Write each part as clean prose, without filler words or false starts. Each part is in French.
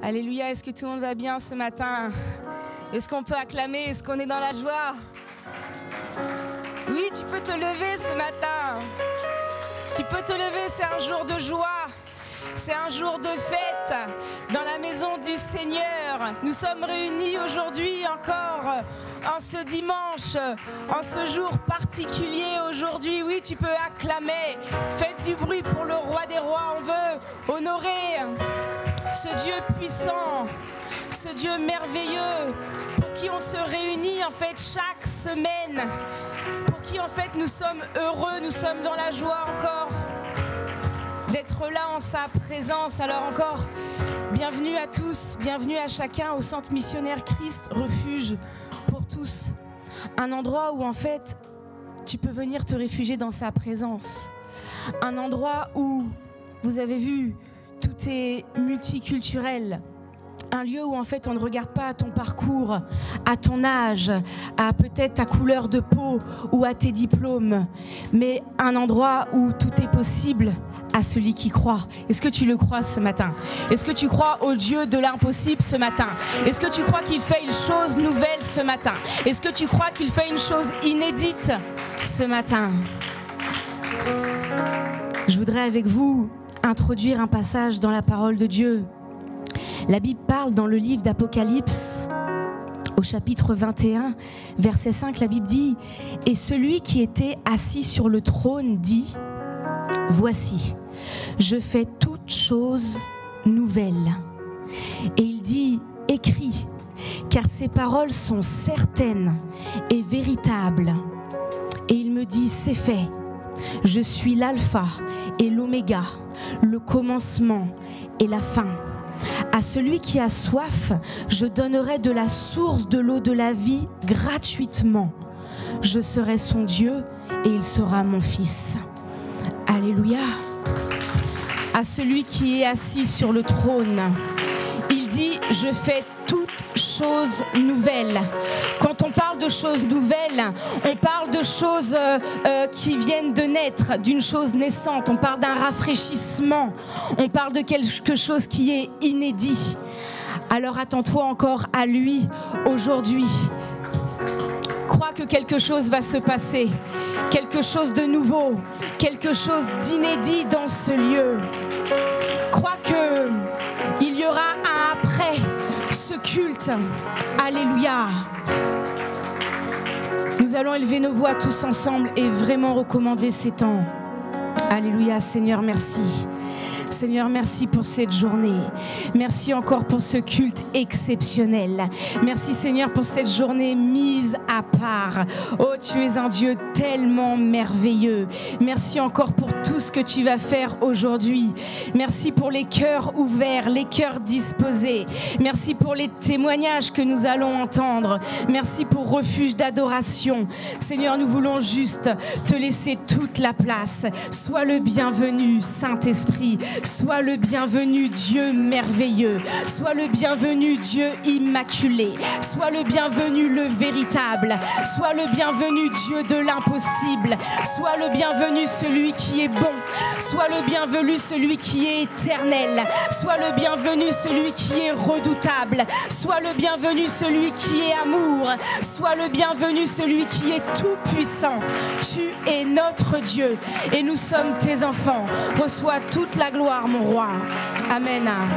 Alléluia, est-ce que tout le monde va bien ce matin? Est-ce qu'on peut acclamer? Est-ce qu'on est dans la joie? Oui, tu peux te lever ce matin. Tu peux te lever, c'est un jour de joie. C'est un jour de fête dans la maison du Seigneur. Nous sommes réunis aujourd'hui encore en ce dimanche, en ce jour particulier aujourd'hui. Oui, tu peux acclamer. Faites du bruit pour le roi des rois. On veut honorer ce Dieu puissant, ce Dieu merveilleux pour qui on se réunit en fait chaque semaine, pour qui en fait nous sommes heureux, nous sommes dans la joie encore d'être là en sa présence. Alors encore, bienvenue à tous, bienvenue à chacun au Centre Missionnaire Christ, refuge pour tous. Un endroit où en fait, tu peux venir te réfugier dans sa présence. Un endroit où, vous avez vu, tout est multiculturel. Un lieu où en fait on ne regarde pas à ton parcours, à ton âge, à peut-être ta couleur de peau ou à tes diplômes, mais un endroit où tout est possible à celui qui croit. Est-ce que tu le crois ce matin? Est-ce que tu crois au Dieu de l'impossible ce matin? Est-ce que tu crois qu'il fait une chose nouvelle ce matin? Est-ce que tu crois qu'il fait une chose inédite ce matin? Je voudrais avec vous introduire un passage dans la parole de Dieu. La Bible parle dans le livre d'Apocalypse, au chapitre 21, verset 5, la Bible dit « Et celui qui était assis sur le trône dit « Voici, je fais toutes choses nouvelles. » Et il dit « Écris, car ces paroles sont certaines et véritables. » Et il me dit « C'est fait, je suis l'alpha et l'oméga, le commencement et la fin. À celui qui a soif, je donnerai de la source de l'eau de la vie gratuitement. Je serai son Dieu et il sera mon fils. » Alléluia. À celui qui est assis sur le trône, il dit « Je fais toutes choses nouvelles ». Quand on parle de choses nouvelles, on parle de choses qui viennent de naître, d'une chose naissante. On parle d'un rafraîchissement. On parle de quelque chose qui est inédit. Alors attends-toi encore à lui aujourd'hui. Crois que quelque chose va se passer, quelque chose de nouveau, quelque chose d'inédit dans ce lieu. Crois qu'il y aura un après ce culte. Alléluia. Nous allons élever nos voix tous ensemble et vraiment recommander ces temps. Alléluia, Seigneur, merci. Seigneur, merci pour cette journée. Merci encore pour ce culte exceptionnel. Merci Seigneur pour cette journée mise à part. Oh, tu es un Dieu tellement merveilleux. Merci encore pour tout ce que tu vas faire aujourd'hui. Merci pour les cœurs ouverts, les cœurs disposés. Merci pour les témoignages que nous allons entendre. Merci pour refuge d'adoration. Seigneur, nous voulons juste te laisser toute la place. Sois le bienvenu, Saint-Esprit. Sois le bienvenu, Dieu merveilleux. Sois le bienvenu, Dieu immaculé. Sois le bienvenu, le véritable. Sois le bienvenu, Dieu de l'impossible. Sois le bienvenu, celui qui est bon. Sois le bienvenu, celui qui est éternel. Sois le bienvenu, celui qui est redoutable. Sois le bienvenu, celui qui est amour. Sois le bienvenu, celui qui est tout puissant. Tu es notre Dieu et nous sommes tes enfants. Reçois toute la gloire, mon roi. Amen. Amen.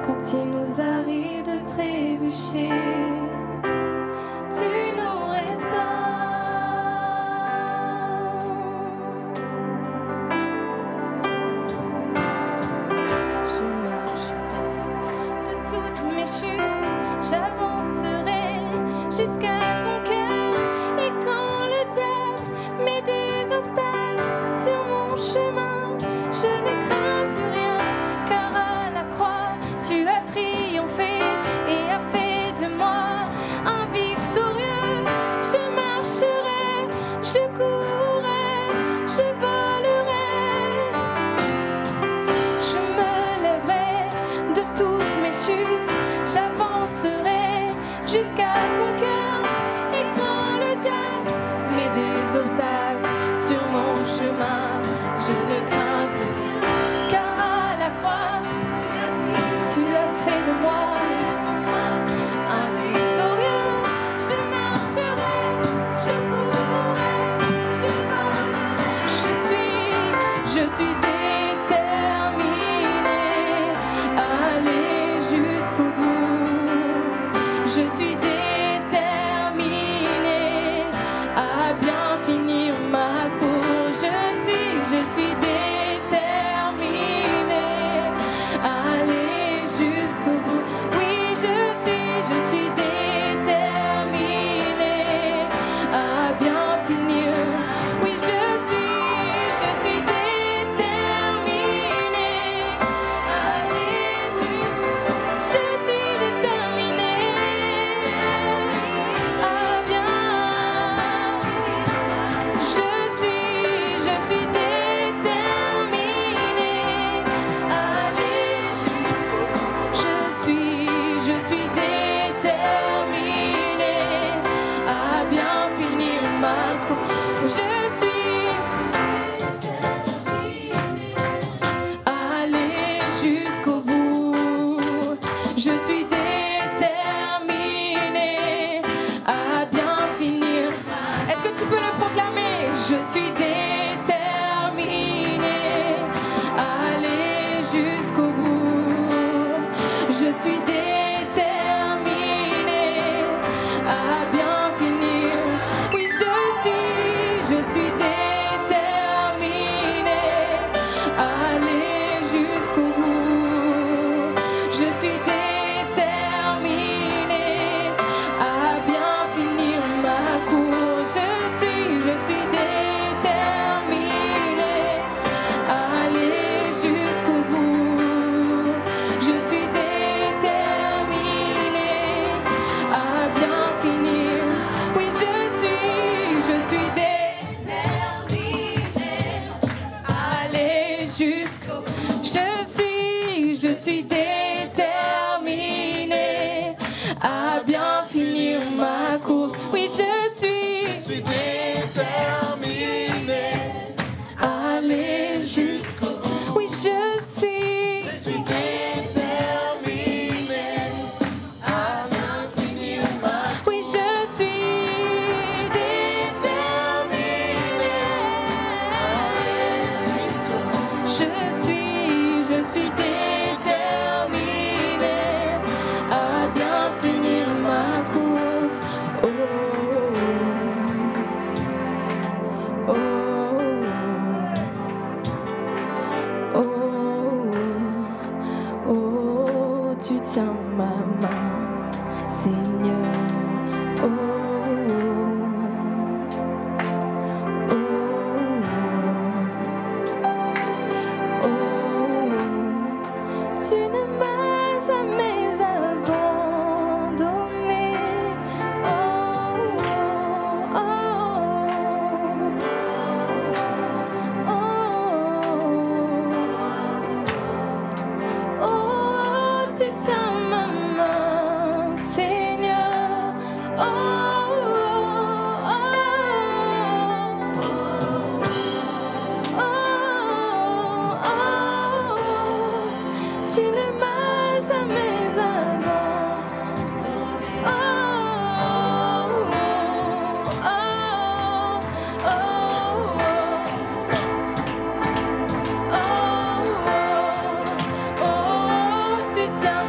Quand il nous arrive de trébucher, tu nous restaures. Je marcherai de toutes mes chutes, j'avancerai jusqu'à ton cœur. Et quand le diable met des obstacles sur mon chemin, je ne crains plus rien, car à la croix, tu as triomphé et as fait de moi un victorieux. Je marcherai, je courrai, je volerai. Je me lèverai de toutes mes chutes, j'avancerai jusqu'à ton cœur. Et quand le diable met des obstacles sur mon chemin, je ne crains plus rien, car à la croix, tu as fait de moi un victorieux. Je marcherai, je courrai, je volerai. Je suis déterminée à aller jusqu'au bout. Je suis déterminée à bien finir ma course. Je suis déterminée à aller jusqu'au bout. Oui, je suis déterminée à bien finir. Oui, je suis déterminée à aller jusqu'au bout. Je suis déterminée à bien. Je suis déterminée à aller jusqu'au bout. Je suis déterminée à bien finir ma course. Je suis déterminée à aller jusqu'au bout. Je suis déterminée à bien finir. Est-ce que tu peux le proclamer? Je suis déterminée à aller jusqu'au bout. Je suis déterminée à bien finir. Oui, je suis déterminée à aller jusqu'au bout. Je suis déterminée à bien finir ma course. Je suis déterminée à aller jusqu'au bout. Je suis déterminée à bien finir. Oui, je suis déterminée à aller jusqu'au bout. Je suis déterminée à bien finir ma course. Oui, je suis déterminé à aller jusqu'au bout. Oui, je suis déterminé à bien finir ma oui, je suis déterminée à aller jusqu'au bout. Je suis déterminée à bien finir ma course. Oh, oh, oh, oh, oh, tu tiens ma main, Seigneur. Oh, oh, oh, tu ne m'as jamais abandonné. Oh, oh, oh, oh, oh, tu tiens ma main, Seigneur. Oh, oh, oh, oh, tu ne m'as jamais abandonné. Oh, oh, oh, oh, oh, tu tiens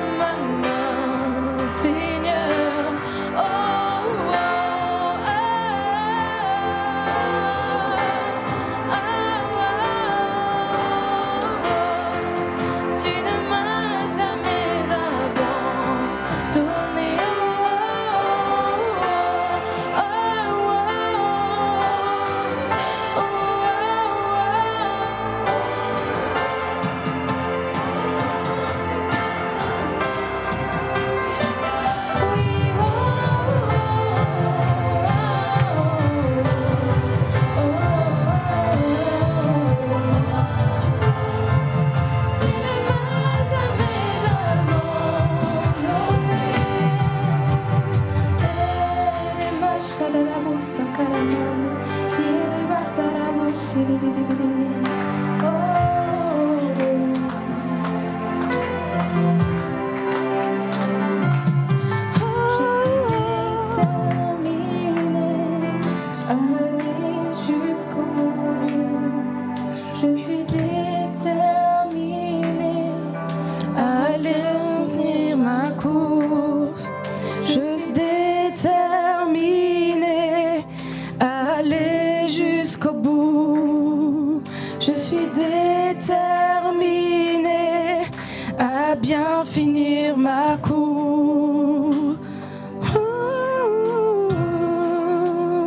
bien finir ma course.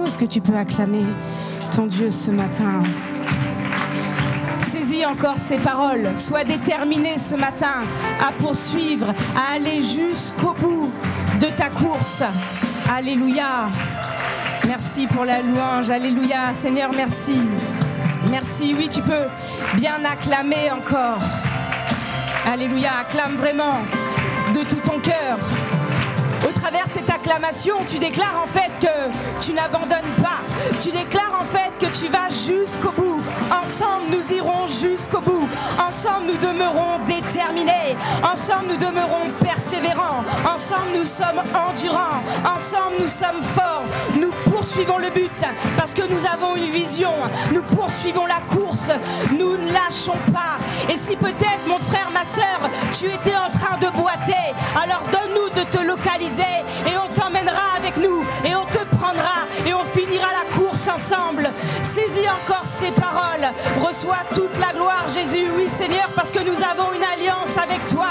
Est-ce que tu peux acclamer ton Dieu ce matin? Saisis encore ces paroles. Sois déterminé ce matin à poursuivre, à aller jusqu'au bout de ta course. Alléluia. Merci pour la louange. Alléluia. Seigneur, merci. Merci. Oui, tu peux bien acclamer encore. Alléluia. Acclame vraiment de tout ton cœur. Au travers de cette acclamation, tu déclares en fait que tu n'abandonnes pas. Tu déclares en fait que tu vas jusqu'au bout. Ensemble, nous irons jusqu'au bout. Ensemble, nous demeurons déterminés. Ensemble, nous demeurons persévérants. Ensemble, nous sommes endurants. Ensemble, nous sommes forts. Nous poursuivons le but parce que nous avons une vision. Nous poursuivons la course. Nous ne lâchons pas. Et si peut-être, mon frère, ma sœur, tu étais en train de boiter, alors donne-nous de te localiser et on t'emmènera avec nous et on te prendra et on finira la course ensemble. Saisis encore ces paroles. Reçois toute la gloire, Jésus. Oui, Seigneur, parce que nous avons une alliance avec toi.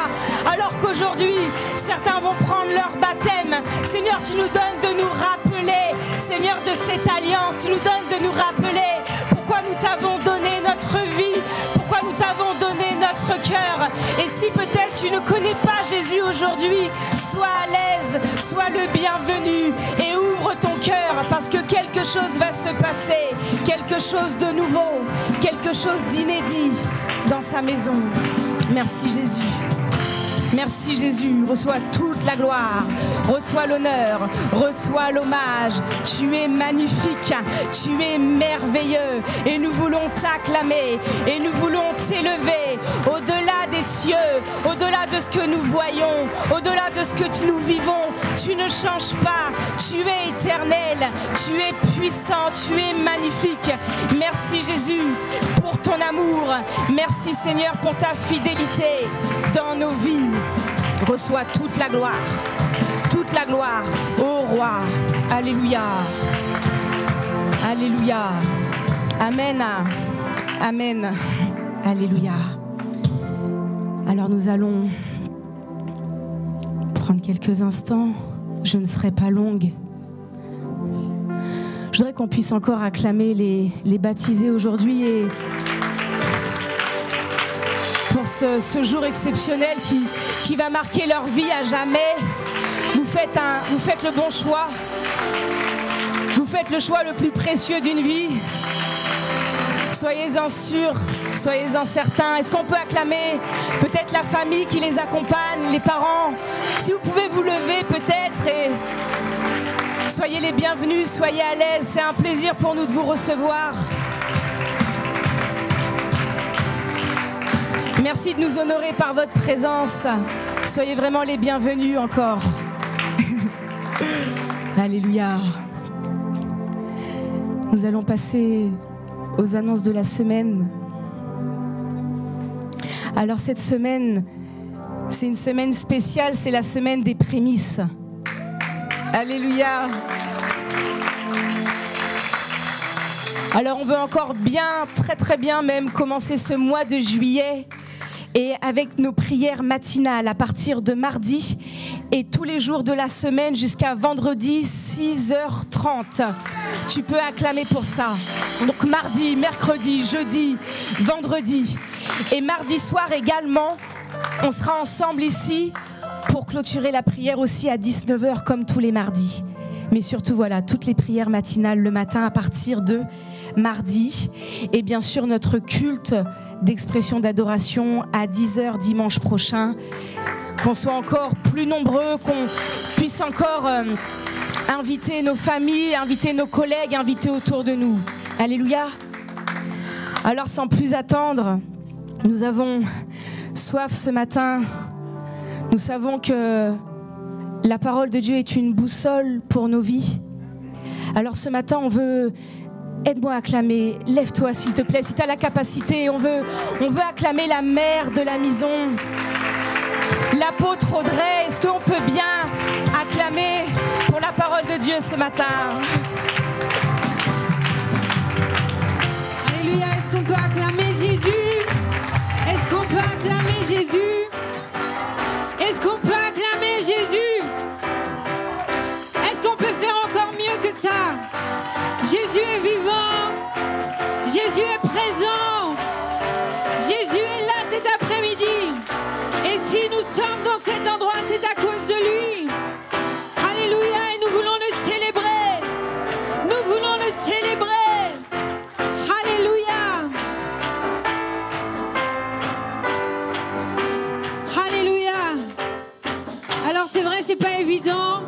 Alors qu'aujourd'hui, certains vont prendre leur baptême. Seigneur, tu nous donnes de nous rappeler, Seigneur, de cette alliance. Tu nous donnes de nous rappeler pourquoi nous t'avons donné notre vie, pourquoi nous t'avons donné notre cœur. Et si peut-être tu ne connais pas Jésus aujourd'hui, sois à l'aise, sois le bienvenu et ouvre ton cœur parce que quelque chose va se passer, quelque chose de nouveau, quelque chose d'inédit dans sa maison. Merci Jésus. Merci Jésus, reçois toute la gloire, reçois l'honneur, reçois l'hommage. Tu es magnifique, tu es merveilleux et nous voulons t'acclamer et nous voulons t'élever au-delà des cieux, au-delà de ce que nous voyons, au-delà de ce que nous vivons. Tu ne changes pas, tu es éternel, tu es puissant, tu es magnifique. Merci Jésus pour ton amour, merci Seigneur pour ta fidélité dans nos vies. Reçois toute la gloire ô roi. Alléluia, alléluia, amen, amen, alléluia. Alors nous allons prendre quelques instants, je ne serai pas longue. Je voudrais qu'on puisse encore acclamer les baptisés aujourd'hui et pour ce jour exceptionnel qui va marquer leur vie à jamais. Vous faites le bon choix. Vous faites le choix le plus précieux d'une vie. Soyez-en sûrs, soyez-en certains. Est-ce qu'on peut acclamer peut-être la famille qui les accompagne, les parents? Si vous pouvez vous lever peut-être et soyez les bienvenus, soyez à l'aise. C'est un plaisir pour nous de vous recevoir. Merci de nous honorer par votre présence. Soyez vraiment les bienvenus encore. Alléluia. Nous allons passer aux annonces de la semaine. Alors cette semaine, c'est une semaine spéciale, c'est la semaine des prémices. Alléluia. Alors on veut encore bien, très bien même, commencer ce mois de juillet et avec nos prières matinales à partir de mardi et tous les jours de la semaine jusqu'à vendredi 6h30. Tu peux acclamer pour ça. Donc mardi, mercredi, jeudi, vendredi et mardi soir également, on sera ensemble ici pour clôturer la prière aussi à 19h comme tous les mardis. Mais surtout voilà, toutes les prières matinales le matin à partir de mardi et bien sûr notre culte d'expression d'adoration à 10h dimanche prochain, qu'on soit encore plus nombreux, qu'on puisse encore inviter nos familles, inviter nos collègues, inviter autour de nous. Alléluia. Alors sans plus attendre, nous avons soif ce matin. Nous savons que la parole de Dieu est une boussole pour nos vies. Alors ce matin, on veut... Aide-moi à acclamer, lève-toi s'il te plaît, si tu as la capacité, on veut acclamer la mère de la maison, l'apôtre Audrey. Est-ce qu'on peut bien acclamer pour la parole de Dieu ce matin? Alléluia, est-ce qu'on peut acclamer Jésus? Est-ce qu'on peut acclamer Jésus? Est-ce qu'on peut acclamer Jésus? Est-ce qu'on peut faire encore mieux que ça? Jésus est vivant. Jésus est présent. Jésus est là cet après-midi. Et si nous sommes dans cet endroit, c'est à cause de lui. Alléluia. Et nous voulons le célébrer. Nous voulons le célébrer. Alléluia. Alléluia. Alors c'est vrai, c'est pas évident.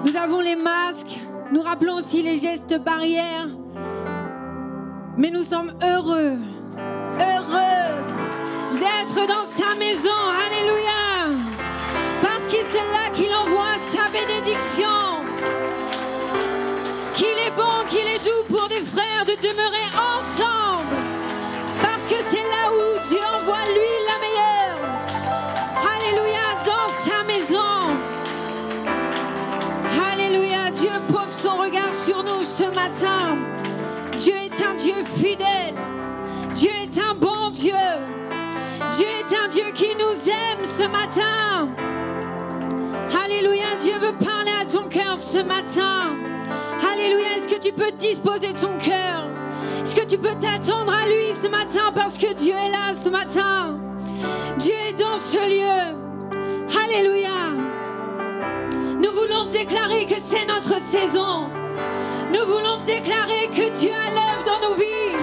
Nous avons les masques. Nous rappelons aussi les gestes barrières. Mais nous sommes heureuses d'être dans sa maison. Alléluia. Parce que c'est là qu'il envoie sa bénédiction. Qu'il est bon, qu'il est doux pour des frères de demeurer ensemble. Parce que c'est là où Dieu envoie lui la meilleure. Alléluia, dans sa maison. Alléluia, Dieu pose son regard sur nous ce matin. Dieu est un Dieu fidèle. Dieu est un bon Dieu. Dieu est un Dieu qui nous aime ce matin. Alléluia, Dieu veut parler à ton cœur ce matin. Alléluia, est-ce que tu peux disposer ton cœur? Est-ce que tu peux t'attendre à lui ce matin parce que Dieu est là ce matin? Dieu est dans ce lieu. Alléluia. Nous voulons déclarer que c'est notre saison. Nous voulons déclarer que Dieu a l'œuvre dans nos vies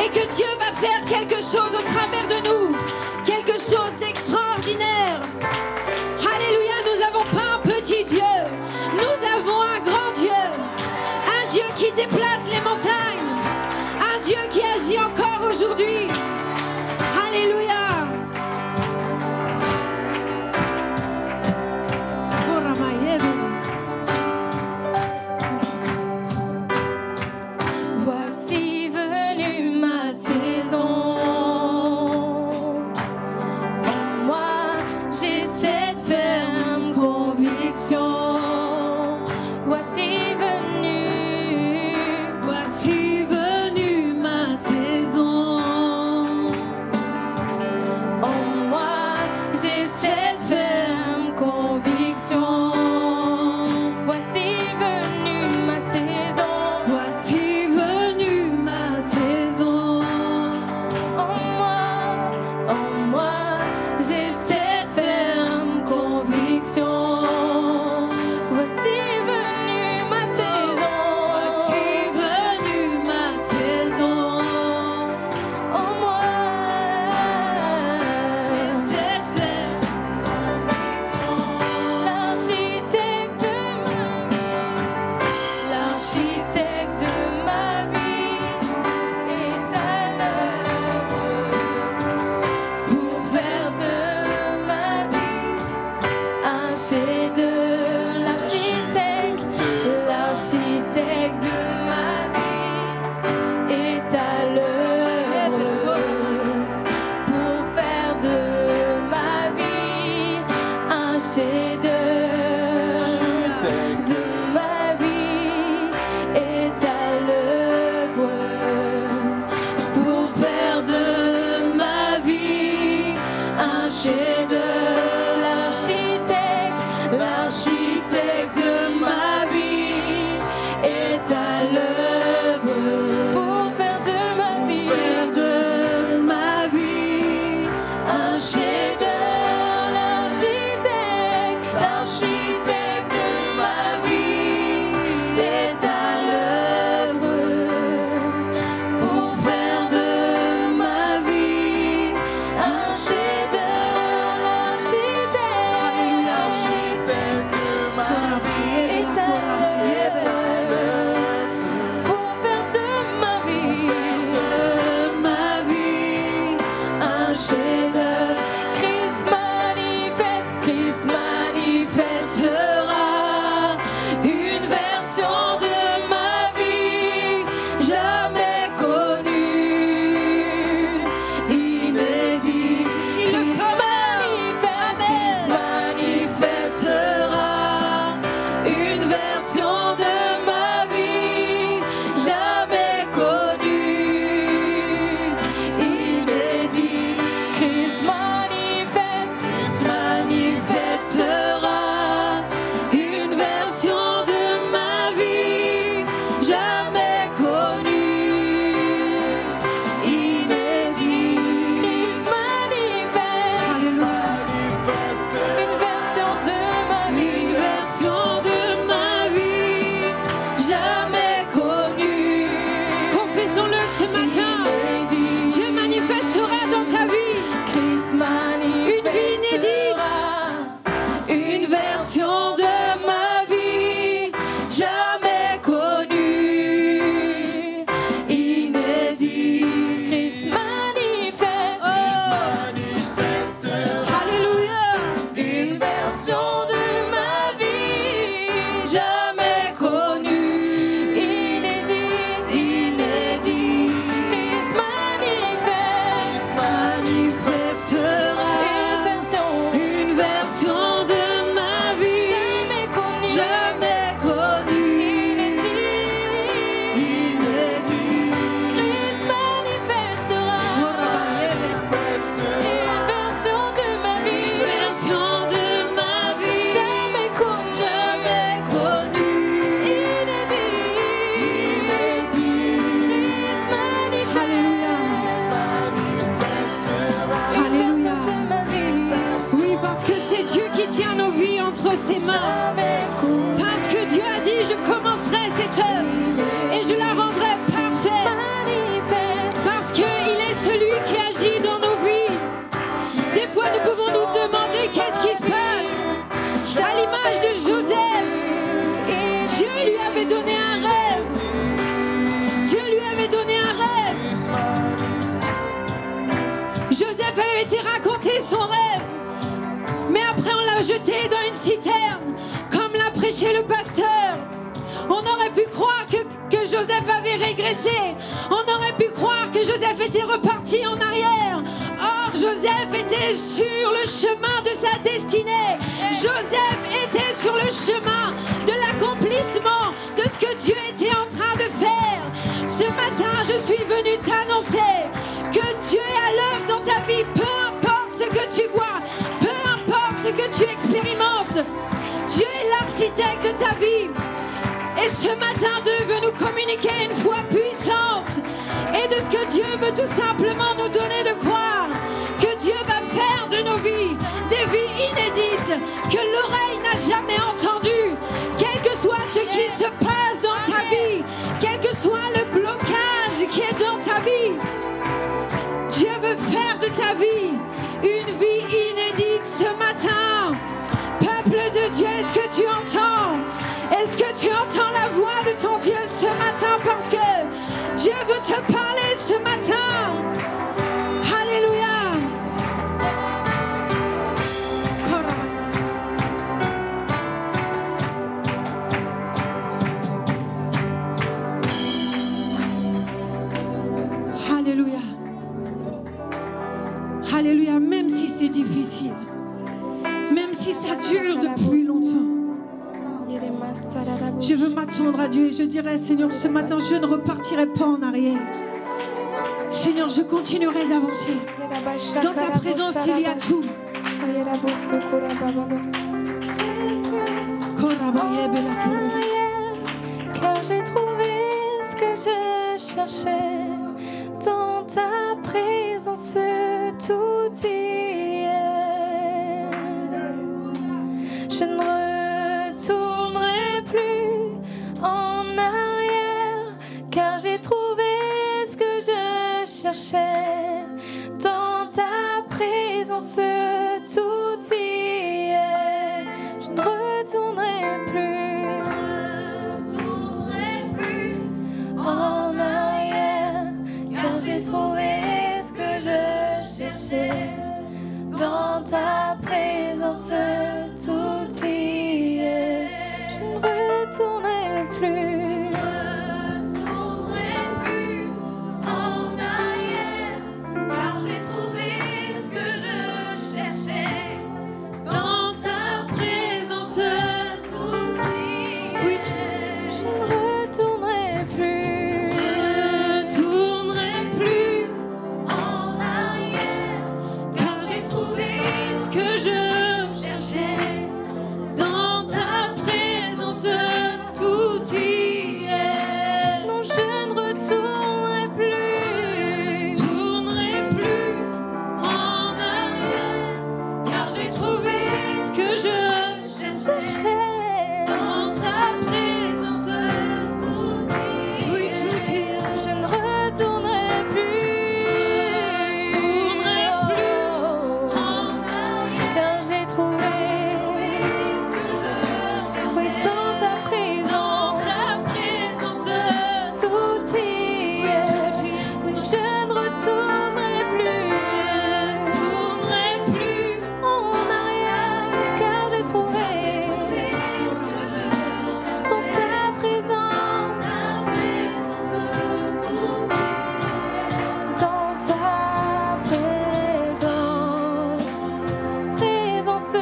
et que Dieu va faire quelque chose au travers de nous, quelque chose d'extraordinaire. Alléluia, nous n'avons pas un petit Dieu, nous avons un grand Dieu, un Dieu qui déplace les montagnes, un Dieu qui agit encore aujourd'hui. Alléluia. Voici venue ma saison. En moi, j'ai cette ferme conviction. Voici venue ma saison. En moi, j'ai cette ferme conviction. Voici venue ma saison. Voici venue ma saison. En moi, j'ai cette ferme conviction. Voici venue ma saison. Voici venue ma saison. En moi, Cette ferme conviction. l'architecte de ma vie est à l'œuvre pour faire de ma vie un chef-d'œuvre. L'architecte de ma vie est à l'œuvre pour faire de ma vie un chef-d'œuvre. De ma vie est à l'œuvre pour faire de ma vie un chef-d'œuvre. L'architecte de ma vie est à l'œuvre pour faire de ma vie un chef-d'œuvre. L'architecte de ma vie est à l'œuvre pour faire de ma vie un chef-d'œuvre. parce que c'est Dieu qui tient nos vies entre ses mains. Parce que Dieu a dit, je commencerai cette œuvre et je la rendrai parfaite. Parce qu'il est celui qui agit dans nos vies. Des fois, nous pouvons nous demander qu'est-ce qui se passe. À l'image de Joseph, Dieu lui avait donné un rêve. Dieu lui avait donné un rêve. Joseph avait été raconté son rêve. Mais après, on l'a jeté dans une citerne, comme l'a prêché le pasteur. On aurait pu croire que Joseph avait régressé. On aurait pu croire que Joseph était reparti en arrière. Or, Joseph était sur le chemin de sa destinée. Joseph était sur le chemin de l'accomplissement de ce que Dieu était en train de faire. Ce matin, je suis venue t'annoncer que Dieu est à l'œuvre dans ta vie. Peu importe ce que tu vois, peu importe ce que tu expérimentes, Dieu est l'architecte de ta vie. Et ce matin, Dieu veut nous communiquer une foi puissante et de ce que Dieu veut tout simplement nous donner de croire que Dieu va faire de nos vies des vies inédites que l'oreille n'a jamais entendues. Quel que soit ce qui se passe dans ta vie, quel que soit le blocage qui est dans ta vie, Dieu veut faire de ta vie une vie inédite ce matin. Peuple de Dieu, est-ce que tu entends? Est-ce que tu entends la voix de ton Dieu ce matin? Parce que Dieu veut te parler ce matin. Alléluia. Alléluia. Alléluia. Même si c'est difficile, même si ça dure depuis longtemps, je veux m'attendre à Dieu et je dirai, Seigneur, ce matin, je ne repartirai pas en arrière. Seigneur, je continuerai d'avancer. Dans ta présence, il y a tout. Car j'ai trouvé ce que je cherchais. Dans ta présence, tout y est. Je ne retournerai plus en arrière, car j'ai trouvé ce que je cherchais. Dans ta présence, tout y est. Je ne retournerai plus en arrière, car j'ai trouvé ce que je cherchais. Dans ta présence, tout y est. Je ne retournerai plus en arrière, car j'ai trouvé ce que je cherchais. Dans ta présence, tout y est. Oui, je ne retournerai plus en arrière, car j'ai trouvé ce que je cherchais. Dans ta présence, tout y est. Non, je ne retournerai plus en arrière, car j'ai trouvé ce que je cherchais. Dans ta présence, tout y est. Je ne retournerai plus en arrière, car j'ai trouvé ce que je cherchais. Oui, dans ta présence, tout y est. Je ne retournerai plus en arrière, car j'ai trouvé ce que je cherchais. Dans ta présence, tout y est. Dans ta présence,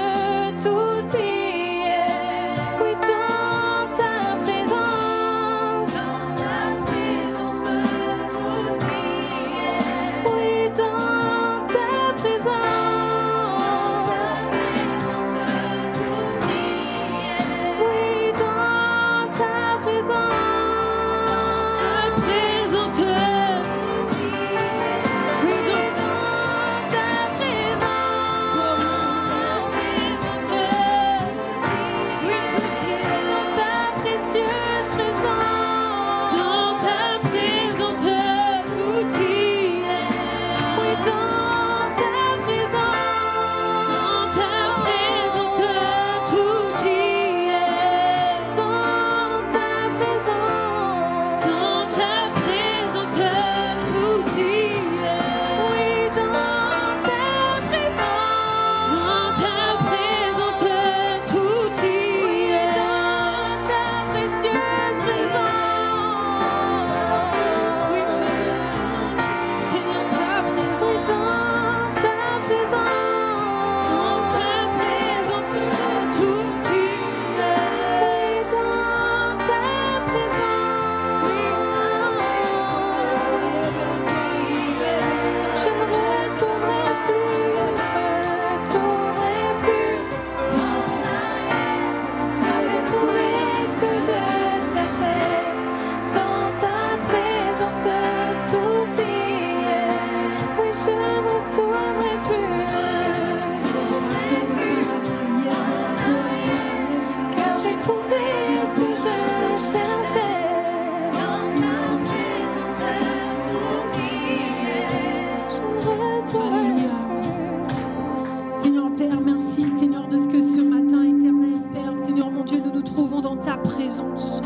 Père, merci Seigneur de ce que ce matin éternel, Père, Seigneur mon Dieu, nous nous trouvons dans ta présence.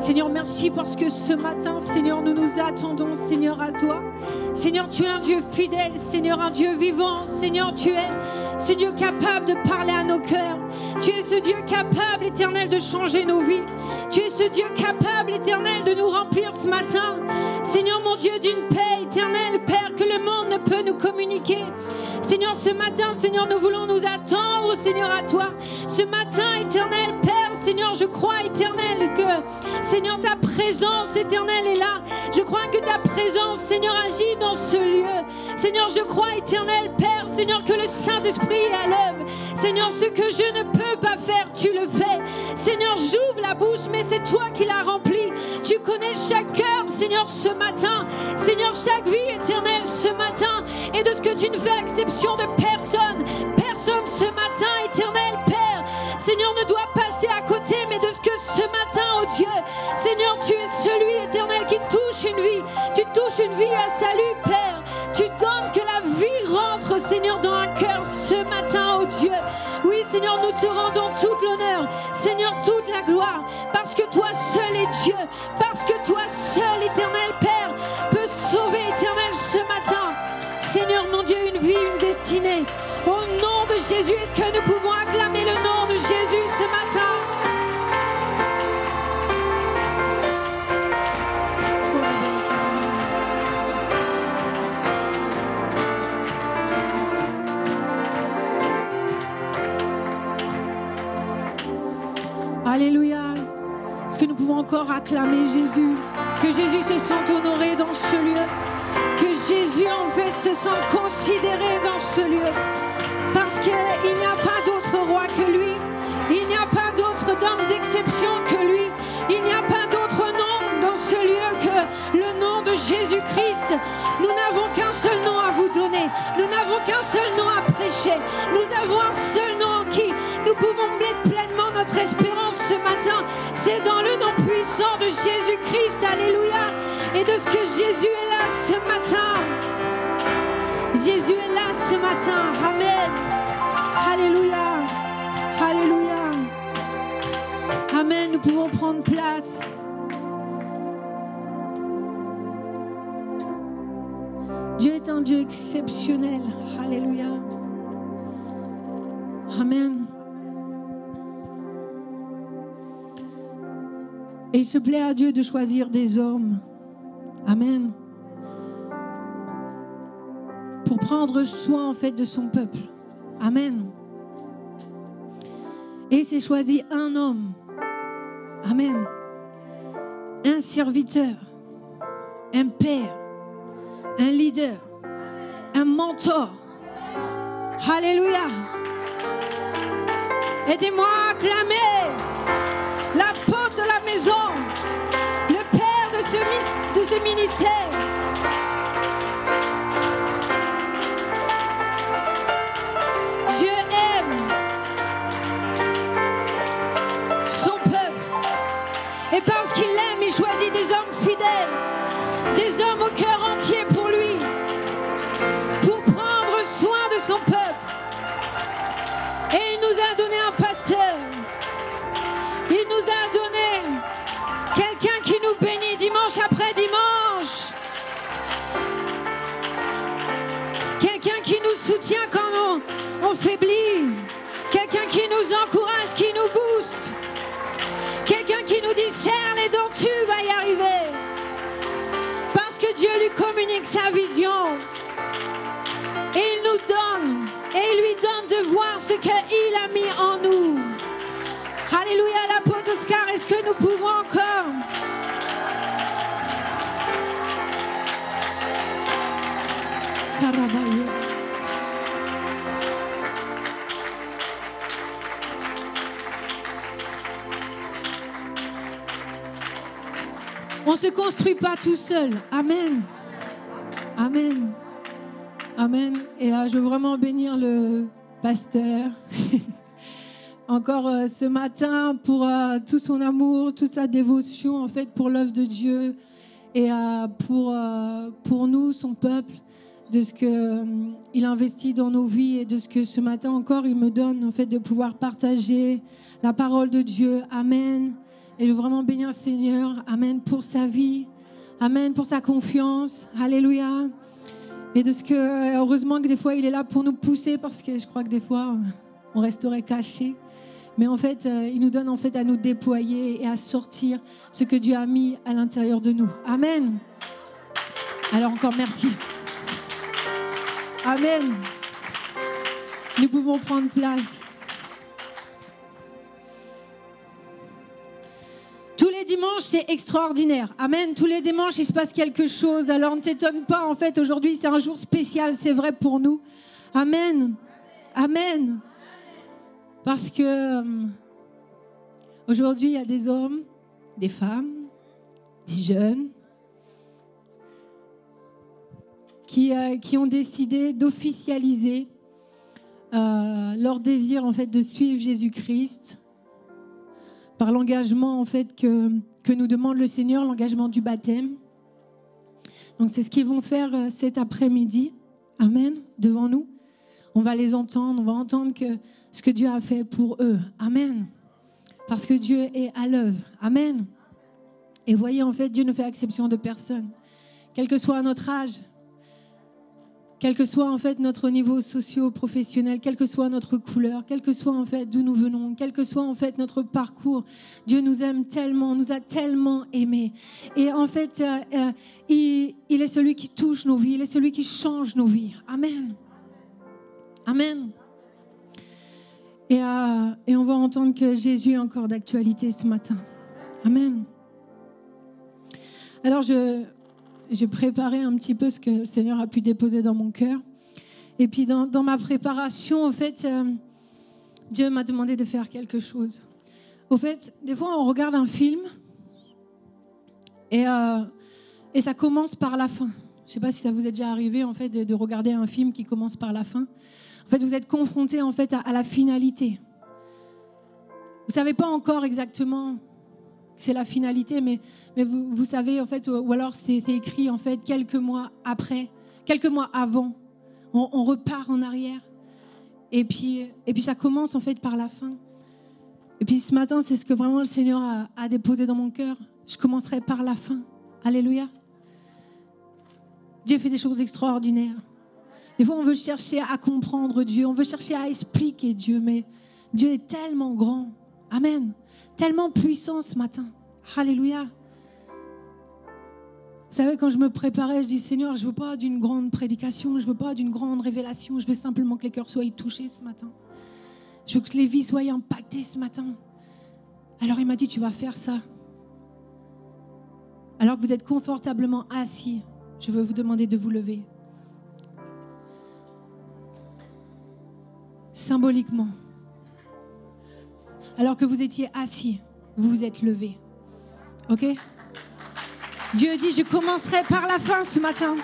Seigneur, merci parce que ce matin, Seigneur, nous nous attendons, Seigneur, à toi. Seigneur, tu es un Dieu fidèle, Seigneur, un Dieu vivant. Seigneur, tu es ce Dieu capable de parler à nos cœurs. Tu es ce Dieu capable, éternel, de changer nos vies. Tu es ce Dieu capable, éternel, de nous remplir ce matin. Seigneur, mon Dieu, d'une paix éternelle, Père, que le monde ne peut nous communiquer. Seigneur, ce matin, Seigneur, nous voulons nous attendre, Seigneur, à toi. Ce matin, éternel, Père, Seigneur, je crois, éternel, que, Seigneur, ta présence, éternelle, est là. Je crois que ta présence, Seigneur, agit dans ce lieu. Seigneur, je crois, éternel, Père, Seigneur, que le Saint-Esprit est à l'œuvre. Seigneur, ce que je ne peux pas faire, tu le fais. Seigneur, j'ouvre la bouche, mais c'est toi qui l'as remplie. Tu connais chaque cœur, Seigneur, ce matin. Seigneur, chaque vie éternelle ce matin. Et de ce que tu ne fais exception de personne. Personne ce matin, éternel Père. Seigneur, ne doit passer à côté, mais de ce que ce matin, oh Dieu, Seigneur, tu es celui éternel qui touche une vie. Tu touches une vie à salut, Père. Tu donnes que la vie rentre, Seigneur, dans un cœur ce matin, oh Dieu. Oui, Seigneur, nous te rendons toute l'honneur, Seigneur, toute la gloire, parce que toi seul es Dieu, parce que toi seul, éternel Père, peut sauver, éternel, ce matin. Seigneur, mon Dieu, une vie, une destinée. Au nom de Jésus, est-ce que nous pouvons acclamer le nom de Jésus ce matin? Alléluia. Est-ce que nous pouvons encore acclamer Jésus? Que Jésus se sente honoré dans ce lieu. Que Jésus, en fait, se sente considéré dans ce lieu. Parce qu'il n'y a pas d'autre roi que lui. Il n'y a pas d'autre homme d'exception que lui. Il n'y a pas d'autre nom dans ce lieu que le nom de Jésus-Christ. Nous n'avons qu'un seul nom à vous donner. Nous n'avons qu'un seul nom à prêcher. Nous avons un seul nom en qui nous pouvons mettre pleinement notre espérance ce matin. C'est dans le nom puissant de Jésus-Christ. Alléluia. Et de ce que Jésus est là ce matin. Jésus est là ce matin. Amen. Alléluia. Alléluia. Amen. Nous pouvons prendre place. Dieu est un Dieu exceptionnel. Alléluia. Amen. Et il se plaît à Dieu de choisir des hommes. Amen. Pour prendre soin en fait de son peuple. Amen. Et il s'est choisi un homme. Amen. Un serviteur. Un père. Un leader. Un mentor. Alléluia. Aidez-moi à acclamer l'apôtre de la maison, le père de ce ministère. Dieu aime son peuple. Et parce qu'il l'aime, il choisit des hommes fidèles, des hommes au cœur entier pour lui, pour prendre soin de son peuple. Et il nous a donné un pasteur. Il nous a donné quelqu'un qui nous bénit dimanche après dimanche. Quelqu'un qui nous soutient quand on faiblit. Quelqu'un qui nous encourage, qui nous booste. Quelqu'un qui nous dit serre les dents, tu vas y arriver. Parce que Dieu lui communique sa vision. Et il nous donne, et il lui donne de voir ce qu'il a mis en nous. Alléluia, l'apôtre Oscar, est-ce que nous pouvons encore Caravaggio. On ne se construit pas tout seul. Amen. Amen. Amen. Et je veux vraiment bénir le pasteur. Encore ce matin pour tout son amour, toute sa dévotion en fait pour l'œuvre de Dieu et pour nous, son peuple. de ce qu'il investit dans nos vies et de ce que ce matin encore, il me donne en fait de pouvoir partager la parole de Dieu. Amen. Et de vraiment bénir le Seigneur. Amen pour sa vie. Amen pour sa confiance. Alléluia. Et de ce que, heureusement que des fois, il est là pour nous pousser parce que je crois que des fois, on resterait cachés. Mais en fait, il nous donne en fait à nous déployer et à sortir ce que Dieu a mis à l'intérieur de nous. Amen. Alors encore merci. Amen. Nous pouvons prendre place. Tous les dimanches, c'est extraordinaire. Amen. Tous les dimanches, il se passe quelque chose. Alors ne t'étonne pas, en fait, aujourd'hui, c'est un jour spécial, c'est vrai pour nous. Amen. Amen. Parce que aujourd'hui, il y a des hommes, des femmes, des jeunes qui ont décidé d'officialiser leur désir en fait de suivre Jésus-Christ par l'engagement en fait que nous demande le Seigneur, l'engagement du baptême. Donc c'est ce qu'ils vont faire cet après-midi. Amen. Devant nous, on va les entendre, on va entendre ce que Dieu a fait pour eux. Amen. Parce que Dieu est à l'œuvre. Amen. Et voyez, en fait, Dieu ne fait exception de personne. Quel que soit notre âge, quel que soit en fait notre niveau socio-professionnel, quelle que soit notre couleur, quel que soit en fait d'où nous venons, quel que soit en fait notre parcours, Dieu nous aime tellement, nous a tellement aimés. Et en fait, il est celui qui touche nos vies, il est celui qui change nos vies. Amen. Amen. Et on va entendre que Jésus est encore d'actualité ce matin. Amen. Alors j'ai préparé un petit peu ce que le Seigneur a pu déposer dans mon cœur. Et puis dans ma préparation, en fait, Dieu m'a demandé de faire quelque chose. Au fait, des fois, on regarde un film et ça commence par la fin. Je ne sais pas si ça vous est déjà arrivé, en fait, de regarder un film qui commence par la fin. En fait, vous êtes confronté, en fait, à la finalité. Vous ne savez pas encore exactement que c'est la finalité, mais vous savez, en fait, ou alors c'est écrit, en fait, quelques mois après, quelques mois avant. On repart en arrière. Et puis ça commence, en fait, par la fin. Et puis ce matin, c'est ce que vraiment le Seigneur a déposé dans mon cœur. Je commencerai par la fin. Alléluia. Dieu fait des choses extraordinaires. Des fois, on veut chercher à comprendre Dieu, on veut chercher à expliquer Dieu, mais Dieu est tellement grand. Amen. Tellement puissant ce matin. Alléluia. Vous savez, quand je me préparais, je dis, Seigneur, je ne veux pas d'une grande prédication, je ne veux pas d'une grande révélation, je veux simplement que les cœurs soient touchés ce matin. Je veux que les vies soient impactées ce matin. Alors il m'a dit, tu vas faire ça. Alors que vous êtes confortablement assis, je veux vous demander de vous lever. Symboliquement. Alors que vous étiez assis, vous vous êtes levé. Ok? Dieu dit, je commencerai par la fin ce matin.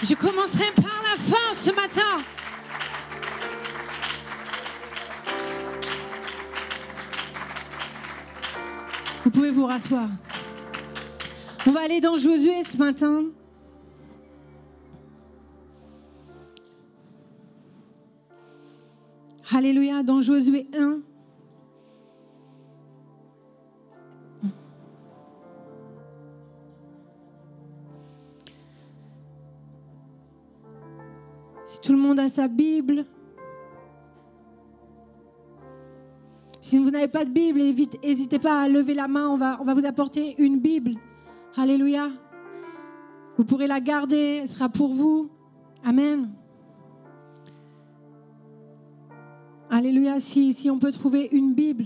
Je commencerai par la fin ce matin. Vous pouvez vous rasseoir. On va aller dans Josué ce matin. Alléluia, dans Josué 1. Si tout le monde a sa Bible. Si vous n'avez pas de Bible, n'hésitez pas à lever la main, on va vous apporter une Bible. Alléluia. Vous pourrez la garder, elle sera pour vous. Amen. Alléluia, si on peut trouver une Bible.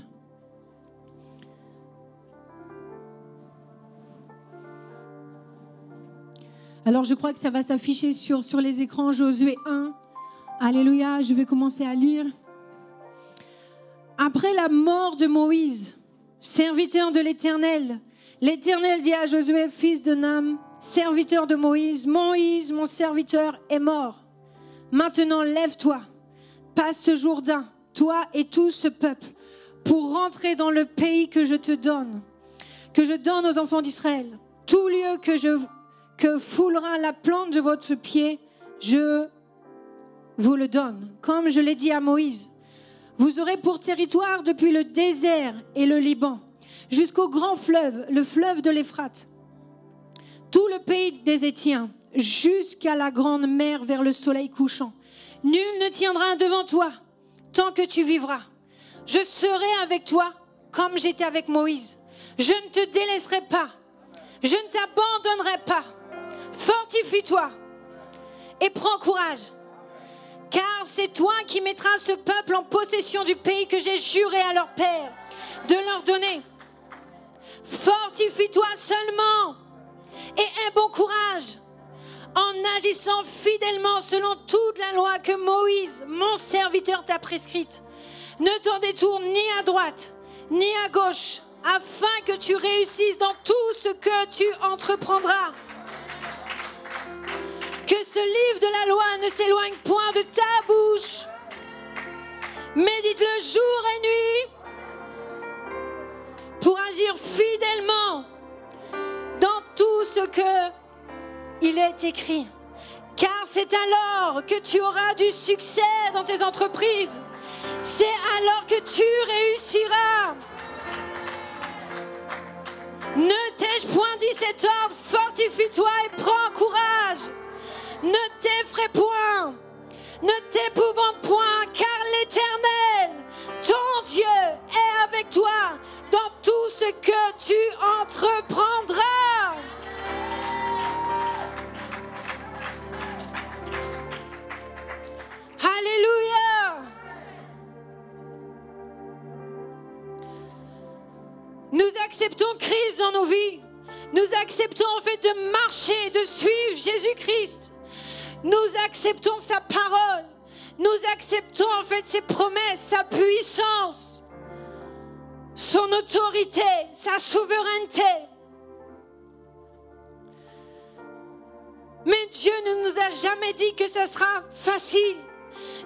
Alors je crois que ça va s'afficher sur les écrans, Josué 1. Alléluia, je vais commencer à lire. Après la mort de Moïse, serviteur de l'Éternel, l'Éternel dit à Josué, fils de Nun, serviteur de Moïse, Moïse, mon serviteur, est mort. Maintenant, lève-toi, passe ce Jourdain, toi et tout ce peuple, pour rentrer dans le pays que je te donne, que je donne aux enfants d'Israël. Tout lieu que foulera la plante de votre pied, je vous le donne. Comme je l'ai dit à Moïse, vous aurez pour territoire depuis le désert et le Liban, jusqu'au grand fleuve, le fleuve de l'Euphrate, tout le pays des Hétiens, jusqu'à la grande mer vers le soleil couchant. Nul ne tiendra devant toi tant que tu vivras. Je serai avec toi comme j'étais avec Moïse. Je ne te délaisserai pas. Je ne t'abandonnerai pas. Fortifie-toi et prends courage. Car c'est toi qui mettras ce peuple en possession du pays que j'ai juré à leur père de leur donner. Fortifie-toi seulement et aie bon courage en agissant fidèlement selon toute la loi que Moïse, mon serviteur, t'a prescrite. Ne t'en détourne ni à droite ni à gauche, afin que tu réussisses dans tout ce que tu entreprendras. Que ce livre de la loi ne s'éloigne point de ta bouche. Médite-le jour et nuit pour agir fidèlement dans tout ce que il est écrit. Car c'est alors que tu auras du succès dans tes entreprises. C'est alors que tu réussiras. Ne t'ai-je point dit cet ordre? Fortifie-toi et prends courage. Ne t'effraie point, ne t'épouvante point, car l'Éternel, ton Dieu, est avec toi dans tout ce que tu entreprendras. Alléluia. Nous acceptons Christ dans nos vies. Nous acceptons en fait de marcher, de suivre Jésus-Christ. Nous acceptons sa parole. Nous acceptons en fait ses promesses, sa puissance, son autorité, sa souveraineté. Mais Dieu ne nous a jamais dit que ce sera facile.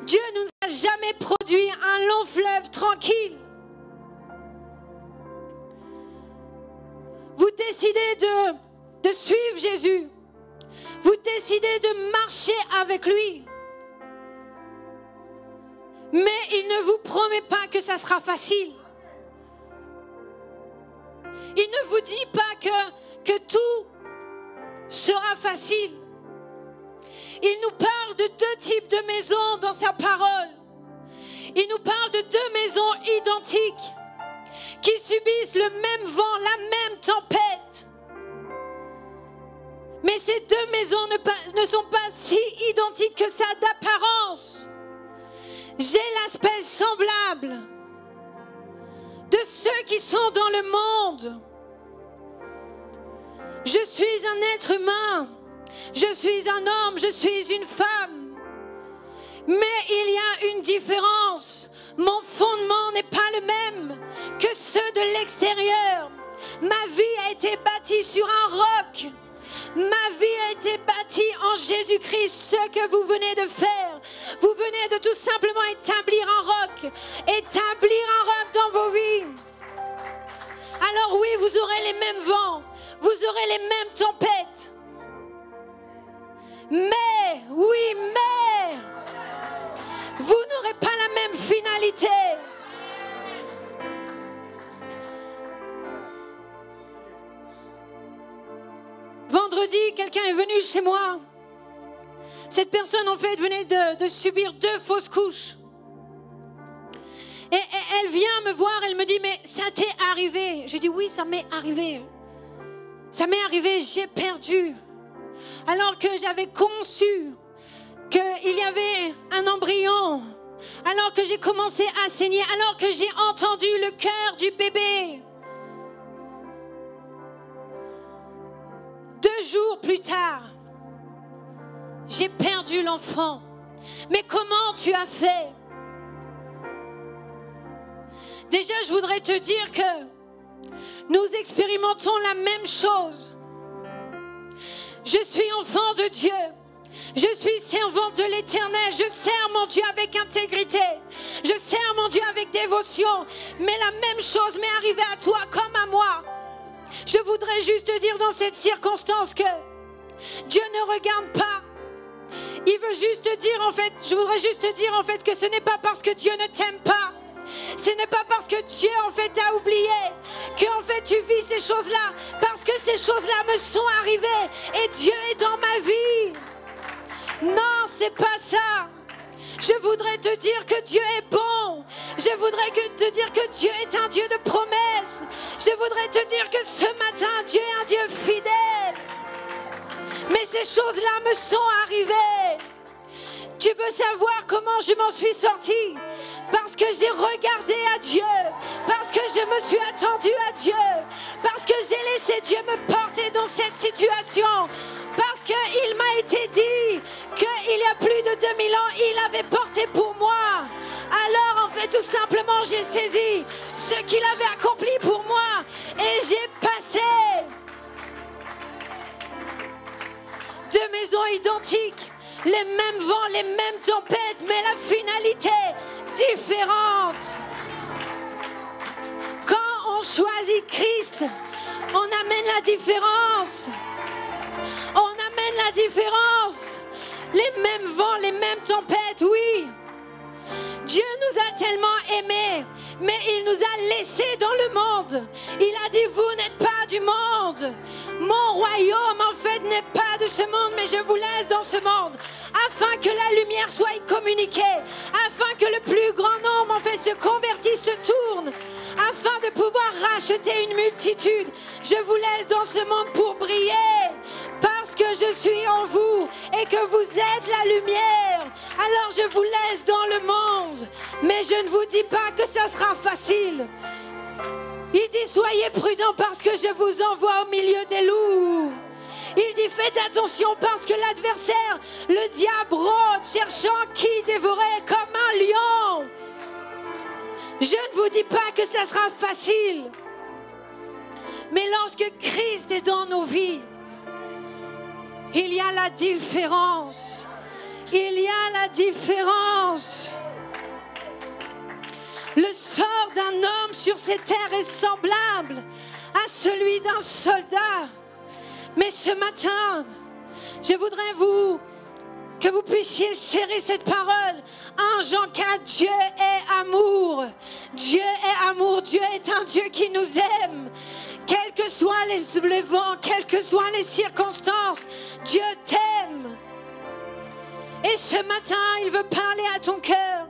Dieu ne nous a jamais produit un long fleuve tranquille. Vous décidez de suivre Jésus. Vous décidez de marcher avec lui. Mais il ne vous promet pas que ça sera facile. Il ne vous dit pas que tout sera facile. Il nous parle de deux types de maisons dans sa parole. Il nous parle de deux maisons identiques qui subissent le même vent, la même tempête. Mais ces deux maisons ne sont pas si identiques que ça d'apparence. J'ai l'aspect semblable de ceux qui sont dans le monde. Je suis un être humain, je suis un homme, je suis une femme. Mais il y a une différence. Mon fondement n'est pas le même que ceux de l'extérieur. Ma vie a été bâtie sur un roc. Ma vie a été bâtie en Jésus-Christ. Ce que vous venez de faire, vous venez de tout simplement établir un roc. Établir un roc dans vos vies. Alors oui, vous aurez les mêmes vents. Vous aurez les mêmes tempêtes. Mais, oui, mais, vous n'aurez pas la même finalité. Vendredi, quelqu'un est venu chez moi. Cette personne, en fait, venait de subir 2 fausses couches. Et elle vient me voir, elle me dit, mais ça t'est arrivé? Je dis, oui, ça m'est arrivé. Ça m'est arrivé, j'ai perdu. Alors que j'avais conçu qu'il y avait un embryon, alors que j'ai commencé à saigner, alors que j'ai entendu le cœur du bébé. 2 jours plus tard, j'ai perdu l'enfant. Mais comment tu as fait? Déjà, je voudrais te dire que nous expérimentons la même chose. Je suis enfant de Dieu. Je suis servante de l'Éternel. Je sers mon Dieu avec intégrité. Je sers mon Dieu avec dévotion. Mais la même chose m'est arrivée à toi comme à moi. Je voudrais juste te dire dans cette circonstance que Dieu ne regarde pas. Il veut juste te dire en fait, je voudrais juste te dire en fait que ce n'est pas parce que Dieu ne t'aime pas. Ce n'est pas parce que Dieu en fait t'a oublié que en fait tu vis ces choses-là. Parce que ces choses-là me sont arrivées et Dieu est dans ma vie. Non, c'est pas ça. Je voudrais te dire que Dieu est bon. Je voudrais te dire que Dieu est un Dieu de promesses. Je voudrais te dire que ce matin, Dieu est un Dieu fidèle. Mais ces choses-là me sont arrivées. Tu veux savoir comment je m'en suis sortie? Parce que j'ai regardé à Dieu. Parce que je me suis attendue à Dieu. Parce que j'ai laissé Dieu me porter dans cette situation. Parce qu'il m'a été dit qu'il y a plus de 2000 ans, il avait porté pour moi. Alors en fait, tout simplement, j'ai saisi ce qu'il avait accompli pour moi. Et j'ai passé deux maisons identiques, les mêmes vents, les mêmes tempêtes, mais la finalité différente. Quand on choisit Christ, on amène la différence. On amène la différence. Les mêmes vents, les mêmes tempêtes, oui. Dieu nous a tellement aimés, mais il nous a laissés dans le monde. Il a dit, vous n'êtes pas du monde. Mon royaume, en fait, n'est pas de ce monde, mais je vous laisse dans ce monde, afin que la lumière soit communiquée, afin que le plus grand nombre, en fait, se convertisse, se tourne, afin de pouvoir racheter une multitude. Je vous laisse dans ce monde pour briller, parce que je suis en vous et que vous êtes la lumière. Alors je vous laisse dans le monde, mais je ne vous dis pas que ça sera facile. Il dit, soyez prudents parce que je vous envoie au milieu des loups. Il dit, faites attention parce que l'adversaire, le diable, rôde, cherchant qui dévorer comme un lion. Je ne vous dis pas que ça sera facile. Mais lorsque Christ est dans nos vies, il y a la différence. Il y a la différence. Le sort d'un homme sur cette terre est semblable à celui d'un soldat. Mais ce matin, je voudrais que vous puissiez serrer cette parole. 1 Jean 4, Dieu est amour. Dieu est amour. Dieu est un Dieu qui nous aime. Quels que soient les vents, quelles que soient les circonstances, Dieu t'aime. Et ce matin, il veut parler à ton cœur.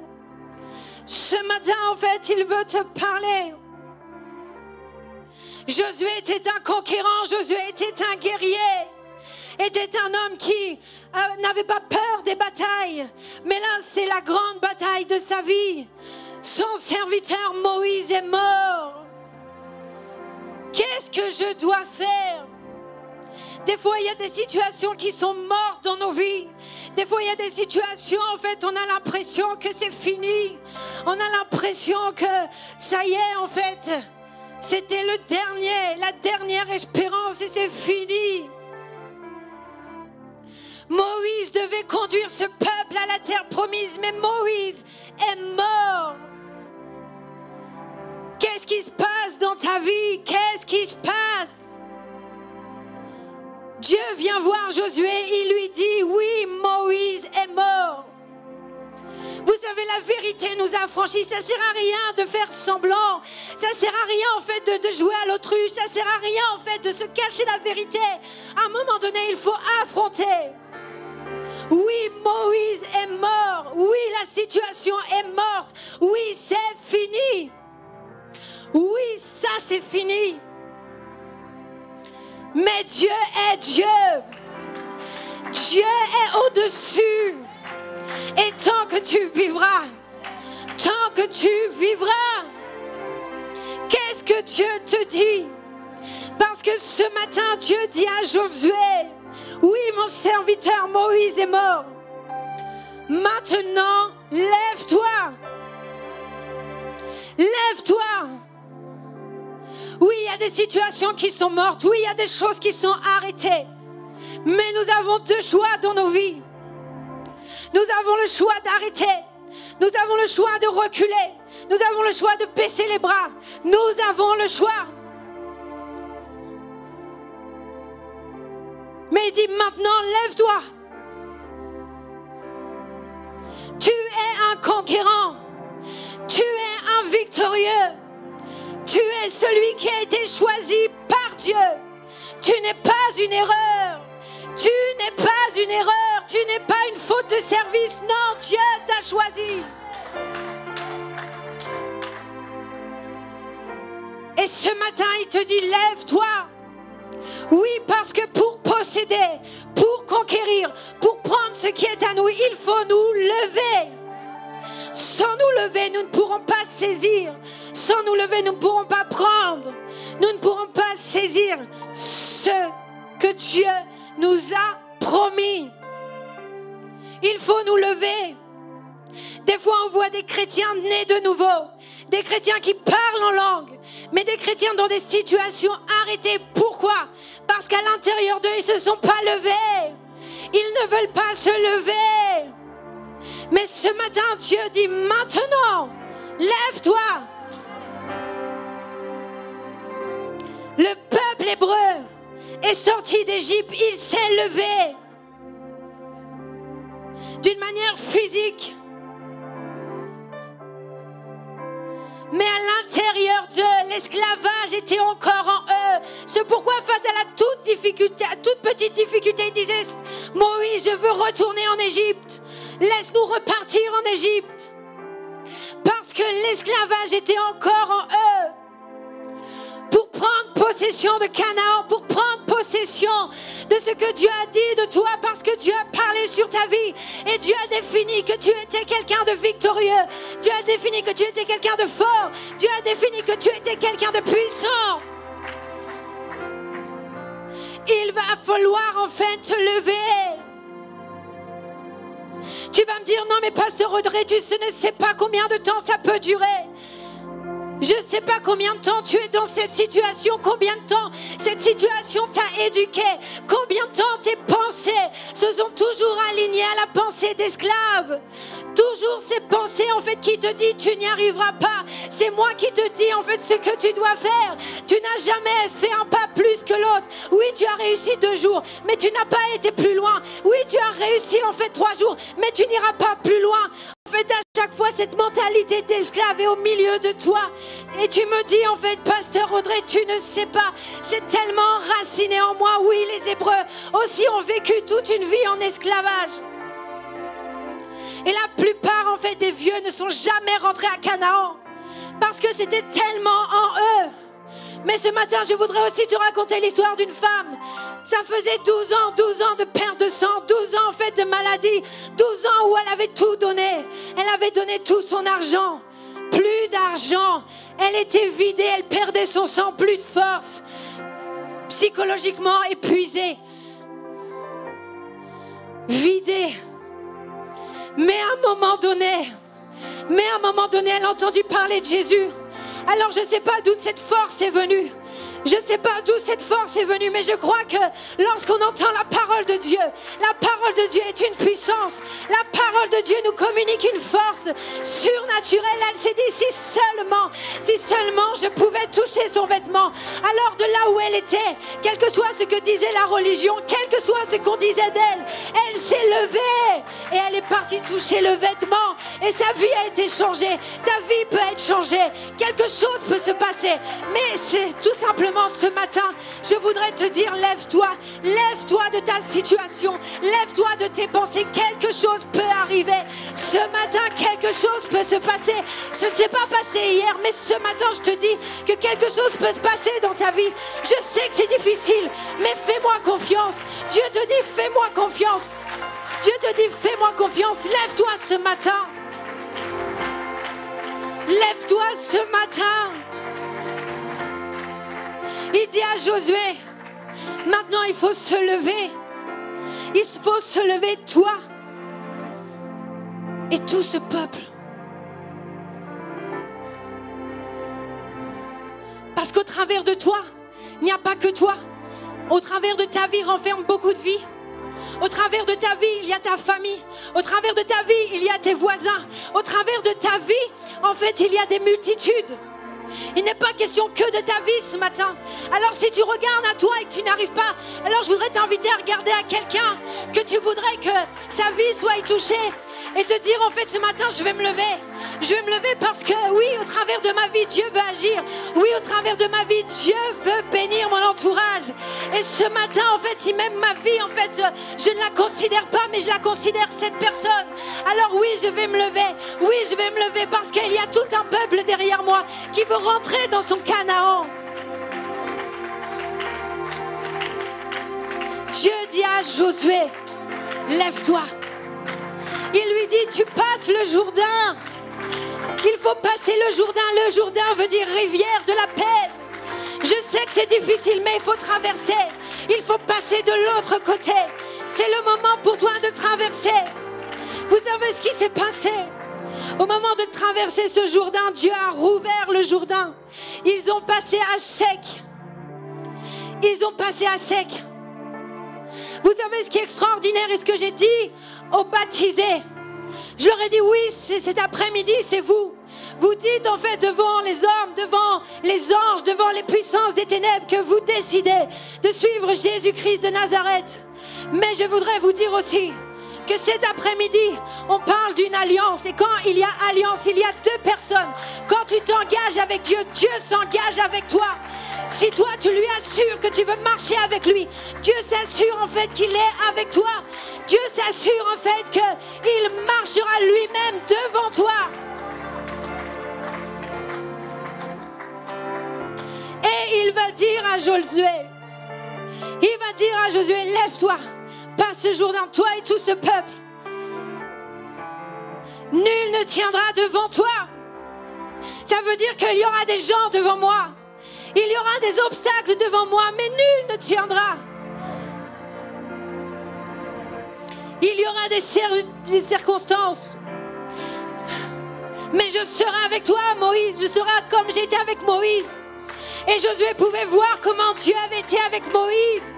Ce matin, en fait, il veut te parler. Josué était un conquérant, Josué était un guerrier, était un homme qui n'avait pas peur des batailles. Mais là, c'est la grande bataille de sa vie. Son serviteur Moïse est mort. Qu'est-ce que je dois faire? Des fois, il y a des situations qui sont mortes dans nos vies. Des fois, il y a des situations, en fait, on a l'impression que c'est fini. On a l'impression que ça y est, en fait, c'était la dernière espérance et c'est fini. Moïse devait conduire ce peuple à la terre promise, mais Moïse est mort. Qu'est-ce qui se passe dans ta vie? Qu'est-ce qui se passe? Dieu vient voir Josué, il lui dit, oui, Moïse est mort. Vous savez, la vérité nous a affranchis. Ça ne sert à rien de faire semblant. Ça ne sert à rien, en fait, de jouer à l'autruche. Ça ne sert à rien, en fait, de se cacher la vérité. À un moment donné, il faut affronter. Oui, Moïse est mort. Oui, la situation est morte. Oui, c'est fini. Oui, ça, c'est fini. Mais Dieu est Dieu. Dieu est au-dessus. Et tant que tu vivras, qu'est-ce que Dieu te dit? Parce que ce matin, Dieu dit à Josué, oui, mon serviteur Moïse est mort. Maintenant, lève-toi. Lève-toi. Oui, il y a des situations qui sont mortes. Oui, il y a des choses qui sont arrêtées. Mais nous avons deux choix dans nos vies. Nous avons le choix d'arrêter. Nous avons le choix de reculer. Nous avons le choix de baisser les bras. Nous avons le choix. dit maintenant, lève-toi. Tu es un conquérant. Tu es un victorieux. Tu es celui qui a été choisi par Dieu. Tu n'es pas une erreur. Tu n'es pas une erreur. Tu n'es pas une faute de service. Non, Dieu t'a choisi. Et ce matin, il te dit, lève-toi. Oui, parce que pour posséder, pour conquérir, pour prendre ce qui est à nous, il faut nous lever. Sans nous lever, nous ne pourrons pas saisir. Sans nous lever, nous ne pourrons pas prendre. Nous ne pourrons pas saisir ce que Dieu nous a promis. Il faut nous lever. Des fois, on voit des chrétiens nés de nouveau, des chrétiens qui parlent en langue, mais des chrétiens dans des situations arrêtées. Pourquoi? Parce qu'à l'intérieur d'eux, ils ne se sont pas levés. Ils ne veulent pas se lever. Mais ce matin, Dieu dit maintenant, lève-toi. Le peuple hébreu est sorti d'Égypte, il s'est levé d'une manière physique. Mais à l'intérieur d'eux, l'esclavage était encore en eux. C'est pourquoi face à la toute petite difficulté, ils disaient, Moïse, je veux retourner en Égypte. Laisse-nous repartir en Égypte. Parce que l'esclavage était encore en eux. Pour prendre possession de Canaan, pour prendre possession de ce que Dieu a dit de toi, parce que Dieu a parlé sur ta vie et Dieu a défini que tu étais quelqu'un de victorieux, Dieu a défini que tu étais quelqu'un de fort, Dieu a défini que tu étais quelqu'un de puissant. Il va falloir en fait te lever. Tu vas me dire, non mais pasteur Audrey, tu ne sais pas combien de temps ça peut durer. Je ne sais pas combien de temps tu es dans cette situation, combien de temps cette situation t'a éduqué, combien de temps tes pensées se sont toujours alignées à la pensée d'esclave. Toujours ces pensées en fait qui te disent tu n'y arriveras pas. C'est moi qui te dis en fait ce que tu dois faire. Tu n'as jamais fait un pas plus que l'autre. Oui, tu as réussi 2 jours, mais tu n'as pas été plus loin. Oui, tu as réussi en fait 3 jours, mais tu n'iras pas plus loin. En fait, à chaque fois, cette mentalité d'esclave est au milieu de toi. Et tu me dis, en fait, pasteur Audrey, tu ne sais pas. C'est tellement enraciné en moi. Oui, les Hébreux aussi ont vécu toute une vie en esclavage. Et la plupart, en fait, des vieux ne sont jamais rentrés à Canaan. Parce que c'était tellement en eux. Mais ce matin, je voudrais aussi te raconter l'histoire d'une femme. Ça faisait 12 ans de perte de sang, 12 ans en fait de maladie, 12 ans où elle avait tout donné. Elle avait donné tout son argent. Plus d'argent. Elle était vidée, elle perdait son sang, plus de force. Psychologiquement épuisée. Vidée. Mais à un moment donné, elle a entendu parler de Jésus. Alors je ne sais pas d'où cette force est venue. Je ne sais pas d'où cette force est venue, mais je crois que lorsqu'on entend la parole de Dieu est une puissance. La parole de Dieu nous communique une force surnaturelle. Elle s'est dit, si seulement je pouvais toucher son vêtement. Alors de là où elle était, quel que soit ce que disait la religion, quel que soit ce qu'on disait d'elle, elle s'est levée et elle est partie toucher le vêtement et sa vie a été changée. Ta vie peut être changée. Quelque chose peut se passer. Mais c'est tout simplement ce matin, je voudrais te dire, lève-toi de ta situation, lève-toi de tes pensées, quelque chose peut arriver. Ce matin, quelque chose peut se passer. Ce ne s'est pas passé hier, mais ce matin, je te dis que quelque chose peut se passer dans ta vie. Je sais que c'est difficile, mais fais-moi confiance. Dieu te dit, fais-moi confiance. Dieu te dit, fais-moi confiance. Lève-toi ce matin. Lève-toi ce matin. Il dit à Josué, maintenant il faut se lever. Il faut se lever, toi et tout ce peuple. Parce qu'au travers de toi, il n'y a pas que toi. Au travers de ta vie renferme beaucoup de vie. Au travers de ta vie, il y a ta famille. Au travers de ta vie, il y a tes voisins. Au travers de ta vie, en fait, il y a des multitudes. Il n'est pas question que de ta vie ce matin. Alors si tu regardes à toi et que tu n'arrives pas, alors je voudrais t'inviter à regarder à quelqu'un que tu voudrais que sa vie soit touchée et te dire en fait ce matin je vais me lever. Je vais me lever parce que oui, au travers de ma vie, Dieu veut agir. Oui, au travers de ma vie, Dieu veut bénir mon entourage. Et ce matin, en fait, si même ma vie, en fait, je ne la considère pas, mais je la considère cette personne. Alors oui, je vais me lever. Oui, je vais me lever parce qu'il y a tout un peuple derrière moi qui veut rentrer dans son Canaan. Dieu dit à Josué, lève-toi. Il lui dit, tu passes le Jourdain. Il faut passer le Jourdain. Le Jourdain veut dire rivière de la paix. Je sais que c'est difficile, mais il faut traverser. Il faut passer de l'autre côté. C'est le moment pour toi de traverser. Vous savez ce qui s'est passé? Au moment de traverser ce Jourdain, Dieu a rouvert le Jourdain. Ils ont passé à sec. Ils ont passé à sec. Vous savez ce qui est extraordinaire et ce que j'ai dit aux baptisés? Je leur ai dit, oui, cet après-midi, c'est vous. Vous dites en fait devant les hommes, devant les anges, devant les puissances des ténèbres que vous décidez de suivre Jésus-Christ de Nazareth. Mais je voudrais vous dire aussi que cet après-midi, on parle d'une alliance. Et quand il y a alliance, il y a deux personnes. Quand tu t'engages avec Dieu, Dieu s'engage avec toi. Si toi, tu lui assures que tu veux marcher avec lui, Dieu s'assure en fait qu'il est avec toi. Dieu s'assure en fait qu'il marchera lui-même devant toi. Et il va dire à Josué, lève-toi, passe ce Jourdain, toi et tout ce peuple. Nul ne tiendra devant toi. Ça veut dire qu'il y aura des gens devant moi. Il y aura des obstacles devant moi, mais nul ne tiendra. Il y aura des circonstances. Mais je serai avec toi, Moïse. Je serai comme j'étais avec Moïse. Et Josué pouvait voir comment Dieu avait été avec Moïse.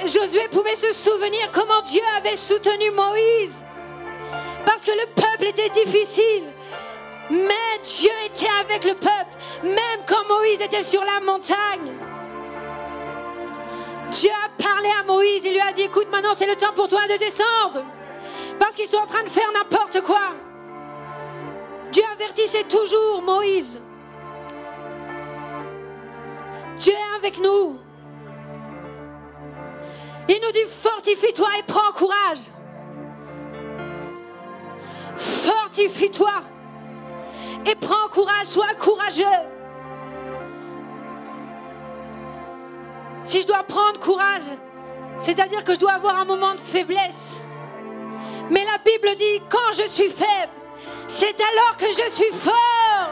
Josué pouvait se souvenir comment Dieu avait soutenu Moïse. Parce que le peuple était difficile. Mais Dieu était avec le peuple. Même quand Moïse était sur la montagne. Dieu a parlé à Moïse. Il lui a dit, écoute, maintenant c'est le temps pour toi de descendre. Parce qu'ils sont en train de faire n'importe quoi. Dieu avertissait toujours Moïse. Dieu est avec nous. Il nous dit, fortifie-toi et prends courage. Fortifie-toi et prends courage, sois courageux. Si je dois prendre courage, c'est-à-dire que je dois avoir un moment de faiblesse. Mais la Bible dit, quand je suis faible, c'est alors que je suis fort.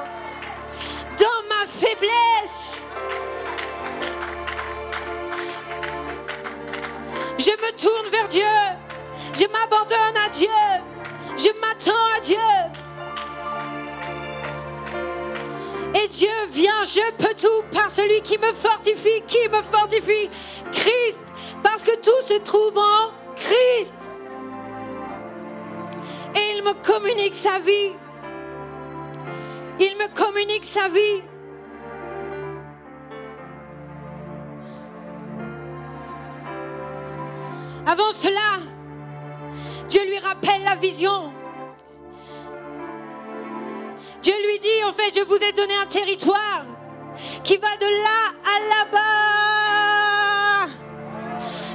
Dans ma faiblesse, je me tourne vers Dieu. Je m'abandonne à Dieu. Je m'attends à Dieu. Et Dieu vient, je peux tout par celui qui me fortifie. Qui me fortifie? Christ. Parce que tout se trouve en Christ. Et il me communique sa vie. Il me communique sa vie. Avant cela, Dieu lui rappelle la vision. Dieu lui dit, en fait, je vous ai donné un territoire qui va de là à là-bas.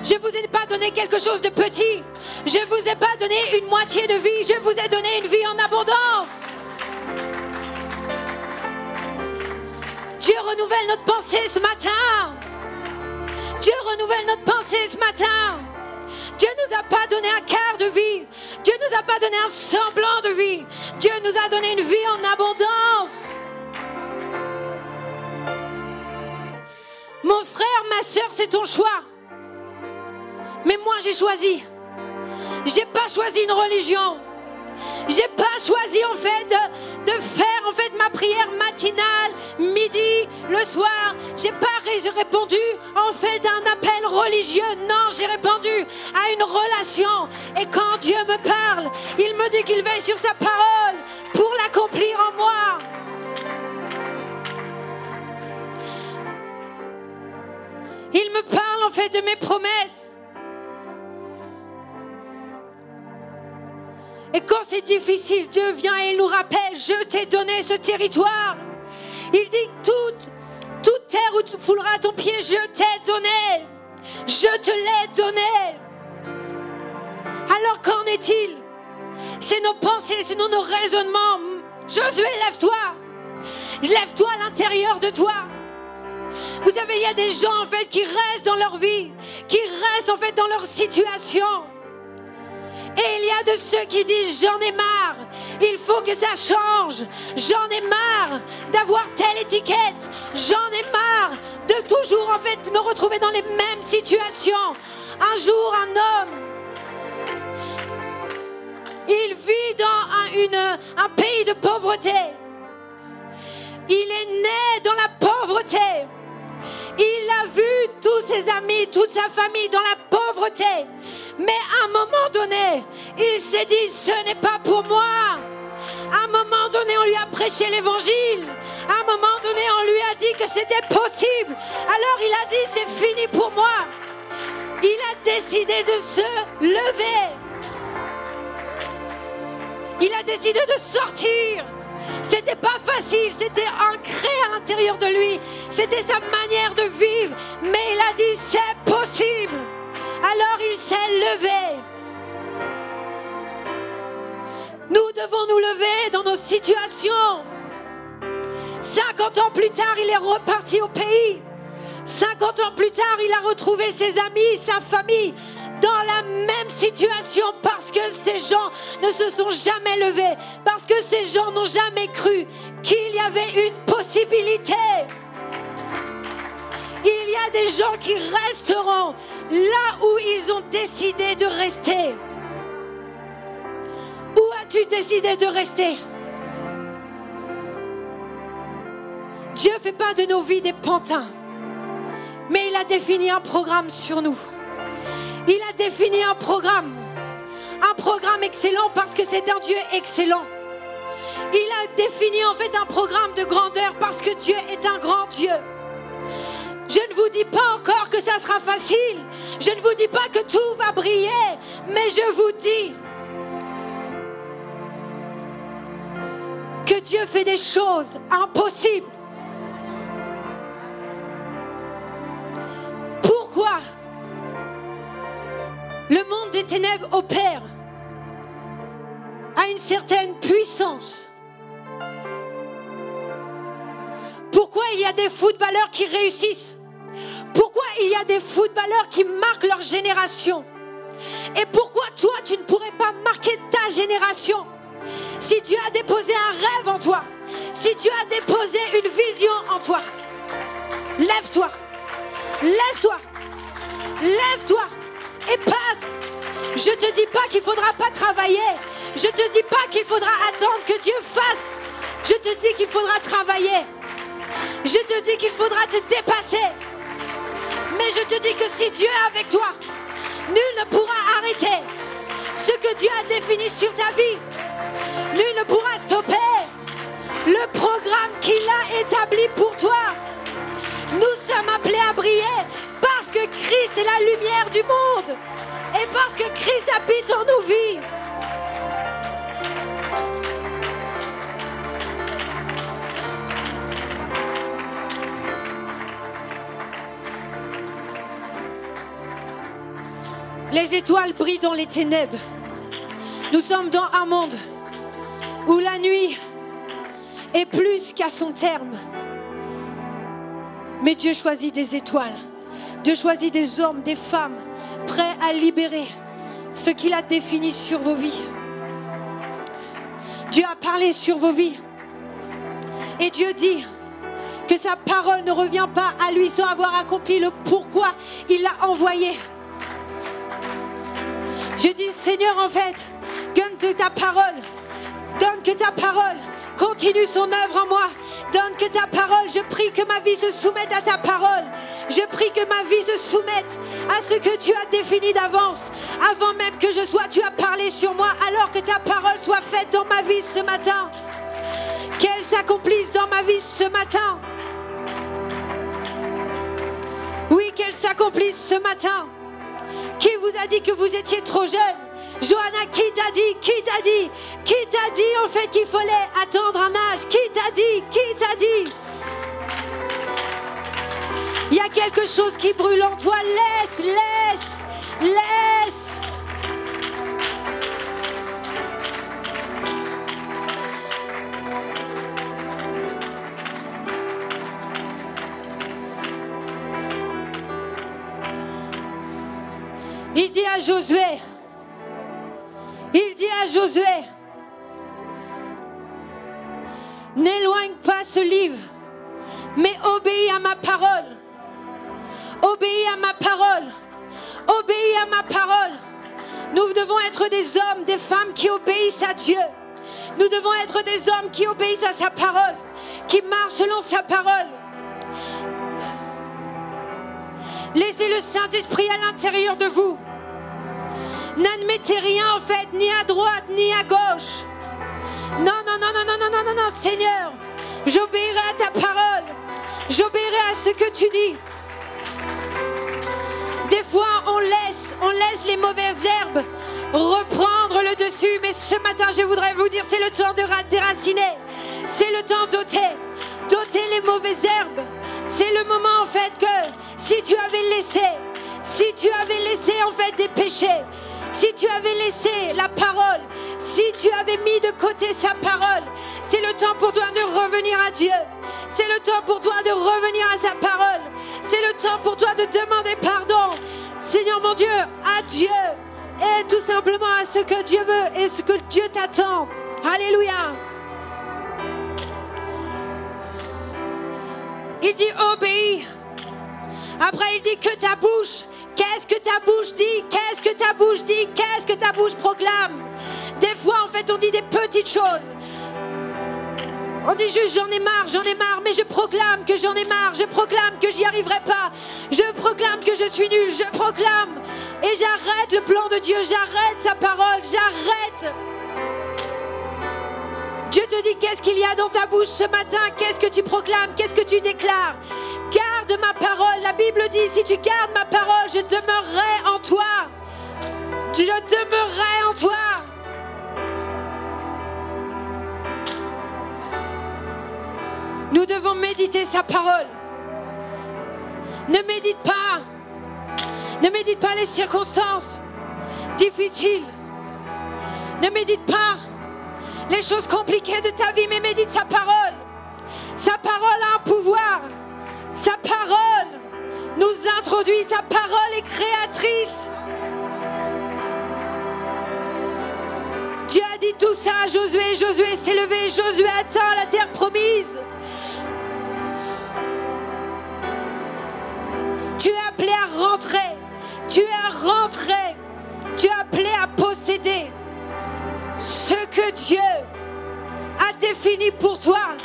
Je ne vous ai pas donné quelque chose de petit. Je ne vous ai pas donné une moitié de vie. Je vous ai donné une vie en abondance. Dieu renouvelle notre pensée ce matin. Dieu renouvelle notre pensée ce matin. Dieu ne nous a pas donné un quart de vie. Dieu ne nous a pas donné un semblant de vie. Dieu nous a donné une vie en abondance. Mon frère, ma soeur, c'est ton choix. Mais moi, j'ai choisi. J'ai pas choisi une religion. J'ai pas choisi en fait de faire en fait ma prière matinale, midi, le soir. J'ai pas répondu en fait à un appel religieux. Non, j'ai répondu à une relation. Et quand Dieu me parle, il me dit qu'il veille sur sa parole pour l'accomplir en moi. Il me parle en fait de mes promesses. Et quand c'est difficile, Dieu vient et il nous rappelle, je t'ai donné ce territoire. Il dit, toute terre où tu fouleras ton pied, je t'ai donné. Je te l'ai donné. Alors qu'en est-il? C'est nos pensées, c'est nos raisonnements. Josué, lève-toi. Lève-toi à l'intérieur de toi. Vous savez, il y a des gens en fait qui restent dans leur vie, qui restent en fait dans leur situation. Et il y a de ceux qui disent, j'en ai marre, il faut que ça change. J'en ai marre d'avoir telle étiquette. J'en ai marre de toujours en fait me retrouver dans les mêmes situations. Un jour, un homme, il vit dans un pays de pauvreté. Il est né dans la pauvreté. Il a vu tous ses amis, toute sa famille dans la pauvreté. Mais à un moment donné, il s'est dit, ce n'est pas pour moi. À un moment donné, on lui a prêché l'évangile. À un moment donné, on lui a dit que c'était possible. Alors il a dit, c'est fini pour moi. Il a décidé de se lever. Il a décidé de sortir. C'était pas facile, c'était ancré à l'intérieur de lui. C'était sa manière de vivre. Mais il a dit, c'est possible. Alors il s'est levé. Nous devons nous lever dans nos situations. 50 ans plus tard, il est reparti au pays. 50 ans plus tard, il a retrouvé ses amis, sa famille dans la même situation parce que ces gens ne se sont jamais levés, parce que ces gens n'ont jamais cru qu'il y avait une possibilité. Il y a des gens qui resteront là où ils ont décidé de rester. Où as-tu décidé de rester? Dieu ne fait pas de nos vies des pantins, mais il a défini un programme sur nous. Il a défini un programme excellent parce que c'est un Dieu excellent. Il a défini en fait un programme de grandeur parce que Dieu est un grand Dieu. Je ne vous dis pas encore que ça sera facile. Je ne vous dis pas que tout va briller, mais je vous dis que Dieu fait des choses impossibles. Pourquoi le monde des ténèbres opère à une certaine puissance? Pourquoi il y a des footballeurs qui réussissent? Pourquoi il y a des footballeurs qui marquent leur génération? Et pourquoi toi, tu ne pourrais pas marquer ta génération? Si tu as déposé un rêve en toi, si tu as déposé une vision en toi, lève-toi, lève-toi, lève-toi et passe. Je ne te dis pas qu'il ne faudra pas travailler. Je ne te dis pas qu'il faudra attendre que Dieu fasse. Je te dis qu'il faudra travailler. Je te dis qu'il faudra te dépasser. Mais je te dis que si Dieu est avec toi, nul ne pourra arrêter ce que Dieu a défini sur ta vie. Nul ne pourra stopper le programme qu'il a établi pour toi. Nous sommes appelés à briller parce que Christ est la lumière du monde et parce que Christ habite en nos vies. Les étoiles brillent dans les ténèbres. Nous sommes dans un monde où la nuit est plus qu'à son terme. Mais Dieu choisit des étoiles. Dieu choisit des hommes, des femmes prêts à libérer ce qu'il a défini sur vos vies. Dieu a parlé sur vos vies. Et Dieu dit que sa parole ne revient pas à lui sans avoir accompli le pourquoi il l'a envoyé. Je dis, Seigneur, en fait, donne que ta parole continue son œuvre en moi. Donne que ta parole, je prie que ma vie se soumette à ta parole. Je prie que ma vie se soumette à ce que tu as défini d'avance. Avant même que je sois, tu as parlé sur moi. Alors que ta parole soit faite dans ma vie ce matin. Qu'elle s'accomplisse dans ma vie ce matin. Oui, qu'elle s'accomplisse ce matin. Qui vous a dit que vous étiez trop jeune? Johanna, qui t'a dit? Qui t'a dit? Qui t'a dit en fait qu'il fallait attendre un âge? Qui t'a dit? Qui t'a dit? Il y a quelque chose qui brûle en toi. Laisse, laisse, laisse. Il dit à Josué, n'éloigne pas ce livre, mais obéis à ma parole. Obéis à ma parole. Obéis à ma parole. Nous devons être des hommes, des femmes qui obéissent à Dieu. Nous devons être des hommes qui obéissent à sa parole, qui marchent selon sa parole. Laissez le Saint-Esprit à l'intérieur de vous. N'admettez rien en fait, ni à droite, ni à gauche. Non, non, non, non, non, non, non, non, non, Seigneur. J'obéirai à ta parole. J'obéirai à ce que tu dis. Des fois, on laisse les mauvaises herbes reprendre le dessus. Mais ce matin, je voudrais vous dire, c'est le temps de déraciner. C'est le temps d'ôter les mauvaises herbes. C'est le moment en fait que si tu avais laissé en fait des péchés, si tu avais laissé la parole, si tu avais mis de côté sa parole, c'est le temps pour toi de revenir à Dieu. C'est le temps pour toi de revenir à sa parole. C'est le temps pour toi de demander pardon. Seigneur mon Dieu, à Dieu et tout simplement à ce que Dieu veut et ce que Dieu t'attend. Alléluia. Il dit obéis. Après il dit que ta bouche. Qu'est-ce que ta bouche dit? Qu'est-ce que ta bouche dit? Qu'est-ce que ta bouche proclame? Des fois en fait on dit des petites choses. On dit juste j'en ai marre, mais je proclame que j'en ai marre, je proclame que j'y arriverai pas, je proclame que je suis nul, je proclame et j'arrête le plan de Dieu, j'arrête sa parole, j'arrête. Dieu te dit qu'est-ce qu'il y a dans ta bouche ce matin, qu'est-ce que tu proclames, qu'est-ce que tu déclares. Garde ma parole, la Bible dit si tu gardes ma parole, je demeurerai en toi. Je demeurerai en toi. Nous devons méditer sa parole. Ne médite pas les circonstances difficiles. Ne médite pas les choses compliquées de ta vie, mais médite sa parole. Sa parole a un pouvoir. Sa parole nous introduit. Sa parole est créatrice. Dieu a dit tout ça à Josué. Josué s'est levé. Josué atteint la terre promise. Tu es appelé à rentrer. Tu es à rentrer. Tu es appelé à posséder ce que Dieu a défini pour toi.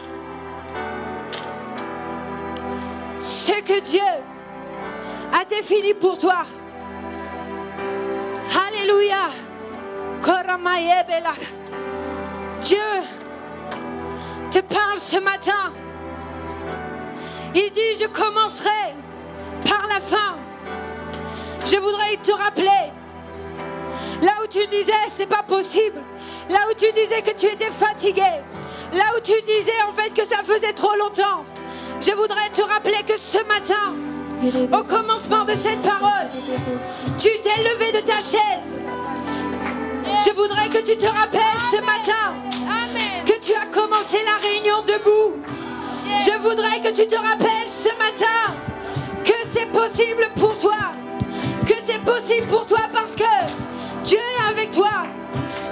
Ce que Dieu a défini pour toi. Alléluia. Dieu te parle ce matin. Il dit je commencerai par la fin. Je voudrais te rappeler là où tu disais c'est pas possible, là où tu disais que tu étais fatigué, là où tu disais en fait que ça faisait trop longtemps. Je voudrais te rappeler que ce matin, au commencement de cette parole, tu t'es levé de ta chaise. Je voudrais que tu te rappelles ce matin que tu as commencé la réunion debout. Je voudrais que tu te rappelles ce matin que c'est possible pour toi. Que c'est possible pour toi parce que Dieu est avec toi.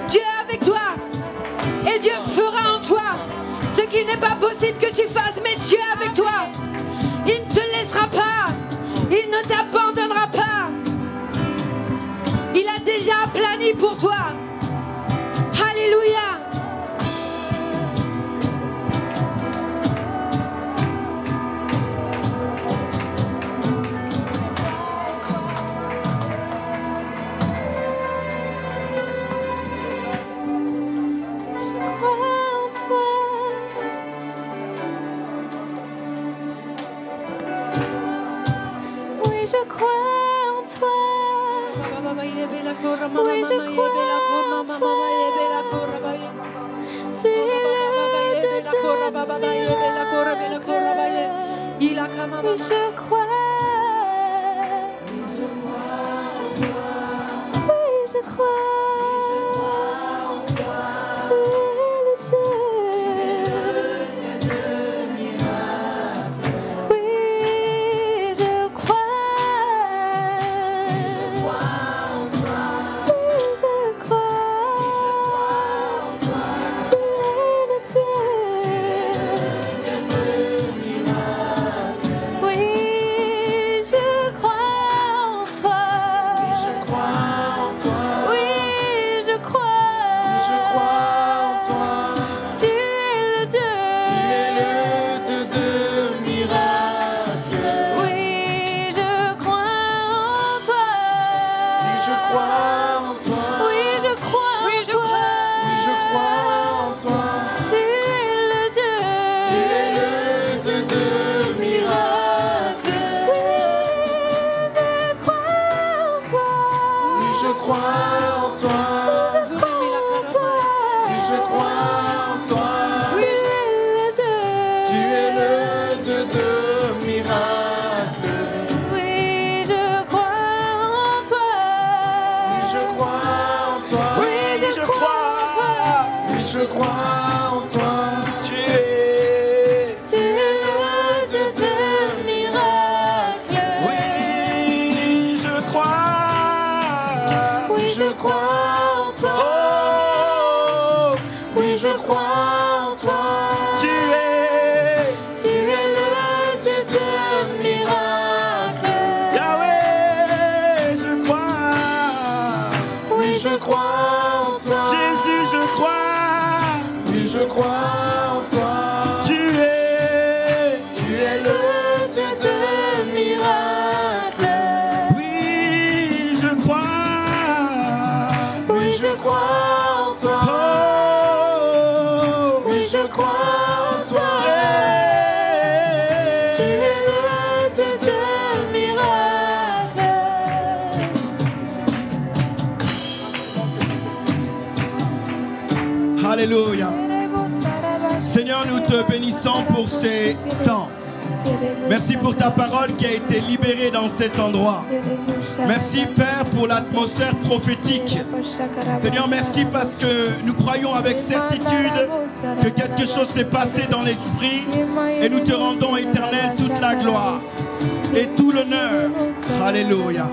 Dieu est avec toi. Et Dieu fera en toi ce qui n'est pas possible que tu fasses. Mais Dieu est avec toi. Il ne te laissera pas. Il ne t'abandonnera pas. Il a déjà aplani pour toi. Alléluia. Oui, je crois. Tu es le Dieu. Oui, je crois. Oui, je crois. Tu es le Dieu. Oui, je crois en toi. Oui, je crois. Tu es le Dieu. Oui, je crois en toi. Oui, je crois en toi. Tu es le Dieu. Oui, je crois en toi. Tu es le Dieu. Oui, je crois en toi. Je crois en toi. Tu es le Dieu de miracles. Oui, je crois. Oui, je crois en toi. Oh, Oui, je crois en toi. tu es. Tu es le Dieu de miracles. Yahweh, je crois. Oui, je crois en toi. Jésus, je crois. Je crois en toi. Tu es. Tu es le Dieu de miracles. Oui, je crois. Oui, je crois en toi. Oh, Oui, je crois en toi. Tu es le Dieu de miracles. Alléluia. Seigneur, nous te bénissons pour ces temps. Merci pour ta parole qui a été libérée dans cet endroit. Merci Père pour l'atmosphère prophétique. Seigneur, merci parce que nous croyons avec certitude que quelque chose s'est passé dans l'esprit et nous te rendons éternel toute la gloire et tout l'honneur. Alléluia.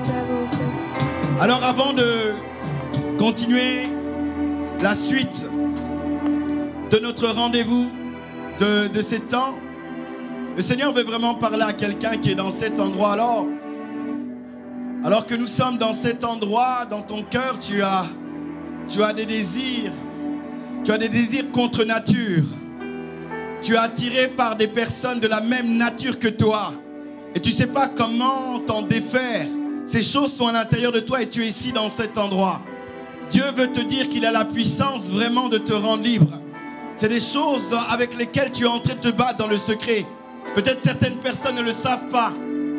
Alors avant de continuer la suite de notre rendez-vous de ces temps, le Seigneur veut vraiment parler à quelqu'un qui est dans cet endroit. Alors que nous sommes dans cet endroit, dans ton cœur, tu as des désirs. Tu as des désirs contre nature. Tu es attiré par des personnes de la même nature que toi. Et tu ne sais pas comment t'en défaire. Ces choses sont à l'intérieur de toi et tu es ici dans cet endroit. Dieu veut te dire qu'il a la puissance vraiment de te rendre libre. C'est des choses avec lesquelles tu es en train de te battre dans le secret. Peut-être certaines personnes ne le savent pas,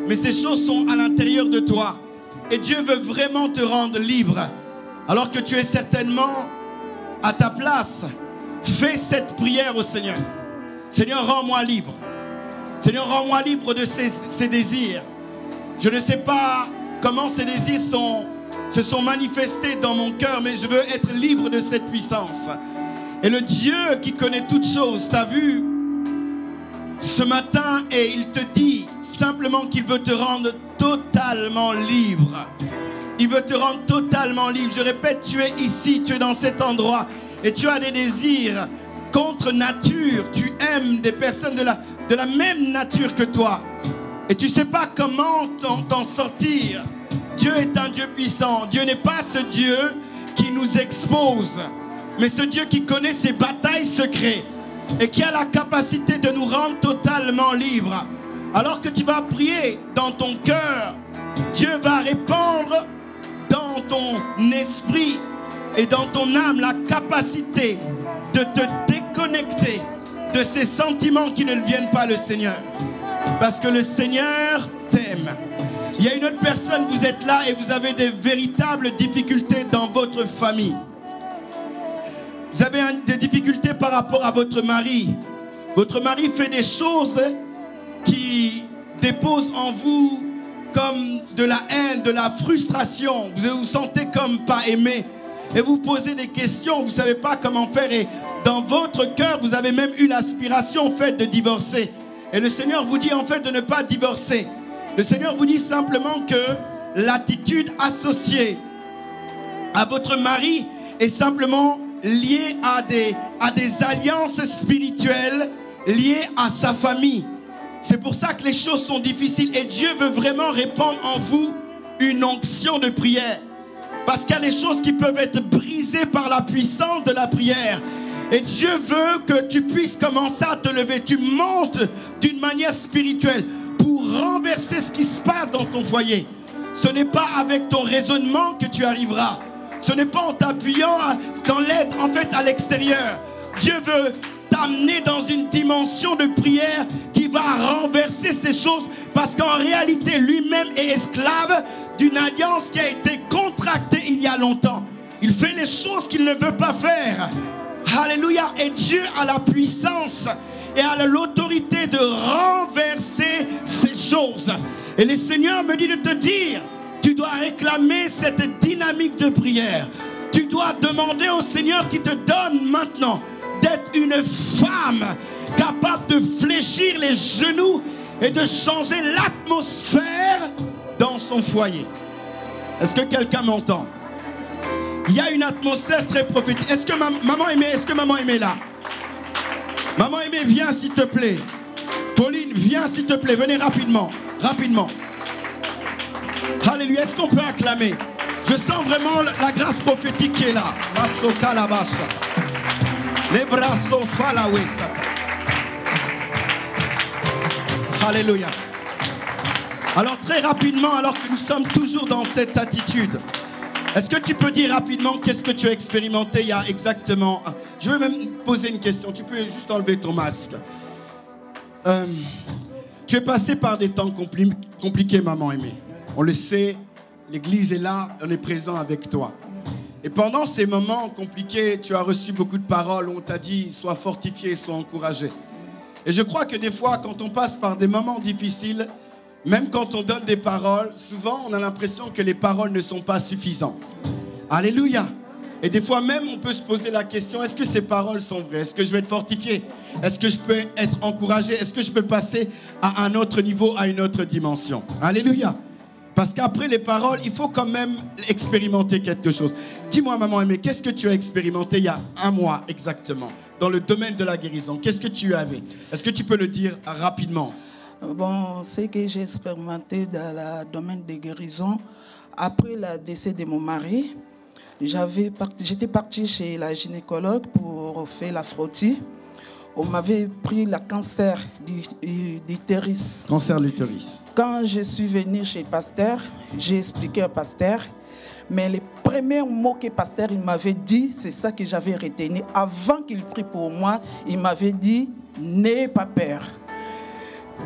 mais ces choses sont à l'intérieur de toi. Et Dieu veut vraiment te rendre libre. Alors que tu es certainement à ta place, fais cette prière au Seigneur. Seigneur, rends-moi libre. Seigneur, rends-moi libre de ces désirs. Je ne sais pas comment ces désirs se sont manifestés dans mon cœur, mais je veux être libre de cette puissance. Et le Dieu qui connaît toutes choses t'a vu ce matin et il te dit simplement qu'il veut te rendre totalement libre. Il veut te rendre totalement libre. Je répète, tu es ici, tu es dans cet endroit et tu as des désirs contre nature. Tu aimes des personnes de la même nature que toi. Et tu ne sais pas comment t'en sortir. Dieu est un Dieu puissant. Dieu n'est pas ce Dieu qui nous expose, mais ce Dieu qui connaît ses batailles secrètes et qui a la capacité de nous rendre totalement libres. Alors que tu vas prier dans ton cœur, Dieu va répandre dans ton esprit et dans ton âme la capacité de te déconnecter de ces sentiments qui ne viennent pas le Seigneur. Parce que le Seigneur t'aime. Il y a une autre personne, vous êtes là et vous avez des véritables difficultés dans votre famille. Vous avez des difficultés par rapport à votre mari. Votre mari fait des choses qui déposent en vous comme de la haine, de la frustration. Vous vous sentez comme pas aimé. Et vous posez des questions, vous ne savez pas comment faire. Et dans votre cœur, vous avez même eu l'aspiration en fait de divorcer. Et le Seigneur vous dit en fait de ne pas divorcer. Le Seigneur vous dit simplement que l'attitude associée à votre mari est simplement liée à des alliances spirituelles liées à sa famille. C'est pour ça que les choses sont difficiles. Et Dieu veut vraiment répandre en vous une onction de prière. Parce qu'il y a des choses qui peuvent être brisées par la puissance de la prière. Et Dieu veut que tu puisses commencer à te lever. Tu montes d'une manière spirituelle pour renverser ce qui se passe dans ton foyer. Ce n'est pas avec ton raisonnement que tu arriveras. Ce n'est pas en t'appuyant dans l'aide en fait à l'extérieur. Dieu veut t'amener dans une dimension de prière qui va renverser ces choses. Parce qu'en réalité, lui-même est esclave d'une alliance qui a été contractée il y a longtemps. Il fait les choses qu'il ne veut pas faire. Alléluia. Et Dieu a la puissance et a l'autorité de renverser ces choses. Et le Seigneur me dit de te dire, tu dois réclamer cette dynamique de prière. Tu dois demander au Seigneur qui te donne maintenant d'être une femme capable de fléchir les genoux et de changer l'atmosphère dans son foyer. Est-ce que quelqu'un m'entend? Il y a une atmosphère très prophétique. Est-ce que maman Aimée est là? Maman Aimée, viens s'il te plaît. Pauline, viens s'il te plaît. Venez rapidement. Rapidement. Alléluia. Est-ce qu'on peut acclamer? Je sens vraiment la grâce prophétique qui est là. Alléluia. Alors très rapidement, alors que nous sommes toujours dans cette attitude, est-ce que tu peux dire rapidement qu'est-ce que tu as expérimenté il y a exactement... Je vais même poser une question, tu peux juste enlever ton masque. Tu es passé par des temps compliqués, maman Aimée. On le sait, l'église est là, on est présent avec toi. Et pendant ces moments compliqués, tu as reçu beaucoup de paroles où on t'a dit « sois fortifié, sois encouragé ». Et je crois que des fois, quand on passe par des moments difficiles, même quand on donne des paroles, souvent on a l'impression que les paroles ne sont pas suffisantes. Alléluia. Et des fois même on peut se poser la question, est-ce que ces paroles sont vraies? Est-ce que je vais être fortifié? Est-ce que je peux être encouragé? Est-ce que je peux passer à un autre niveau, à une autre dimension? Alléluia. Parce qu'après les paroles, il faut quand même expérimenter quelque chose. Dis-moi, maman Aimée, qu'est-ce que tu as expérimenté il y a un mois exactement dans le domaine de la guérison? Qu'est-ce que tu avais? Est-ce que tu peux le dire rapidement? Bon, ce que j'ai expérimenté dans le domaine de guérison, après le décès de mon mari, j'étais partie chez la gynécologue pour faire la frottis. On m'avait pris le cancer d'utérus. Cancer de l'utérus. Quand je suis venue chez le pasteur, j'ai expliqué au pasteur. Mais les premiers mots que le pasteur m'avait dit, c'est ça que j'avais retenu. Avant qu'il prie pour moi, il m'avait dit « N'aie pas peur ».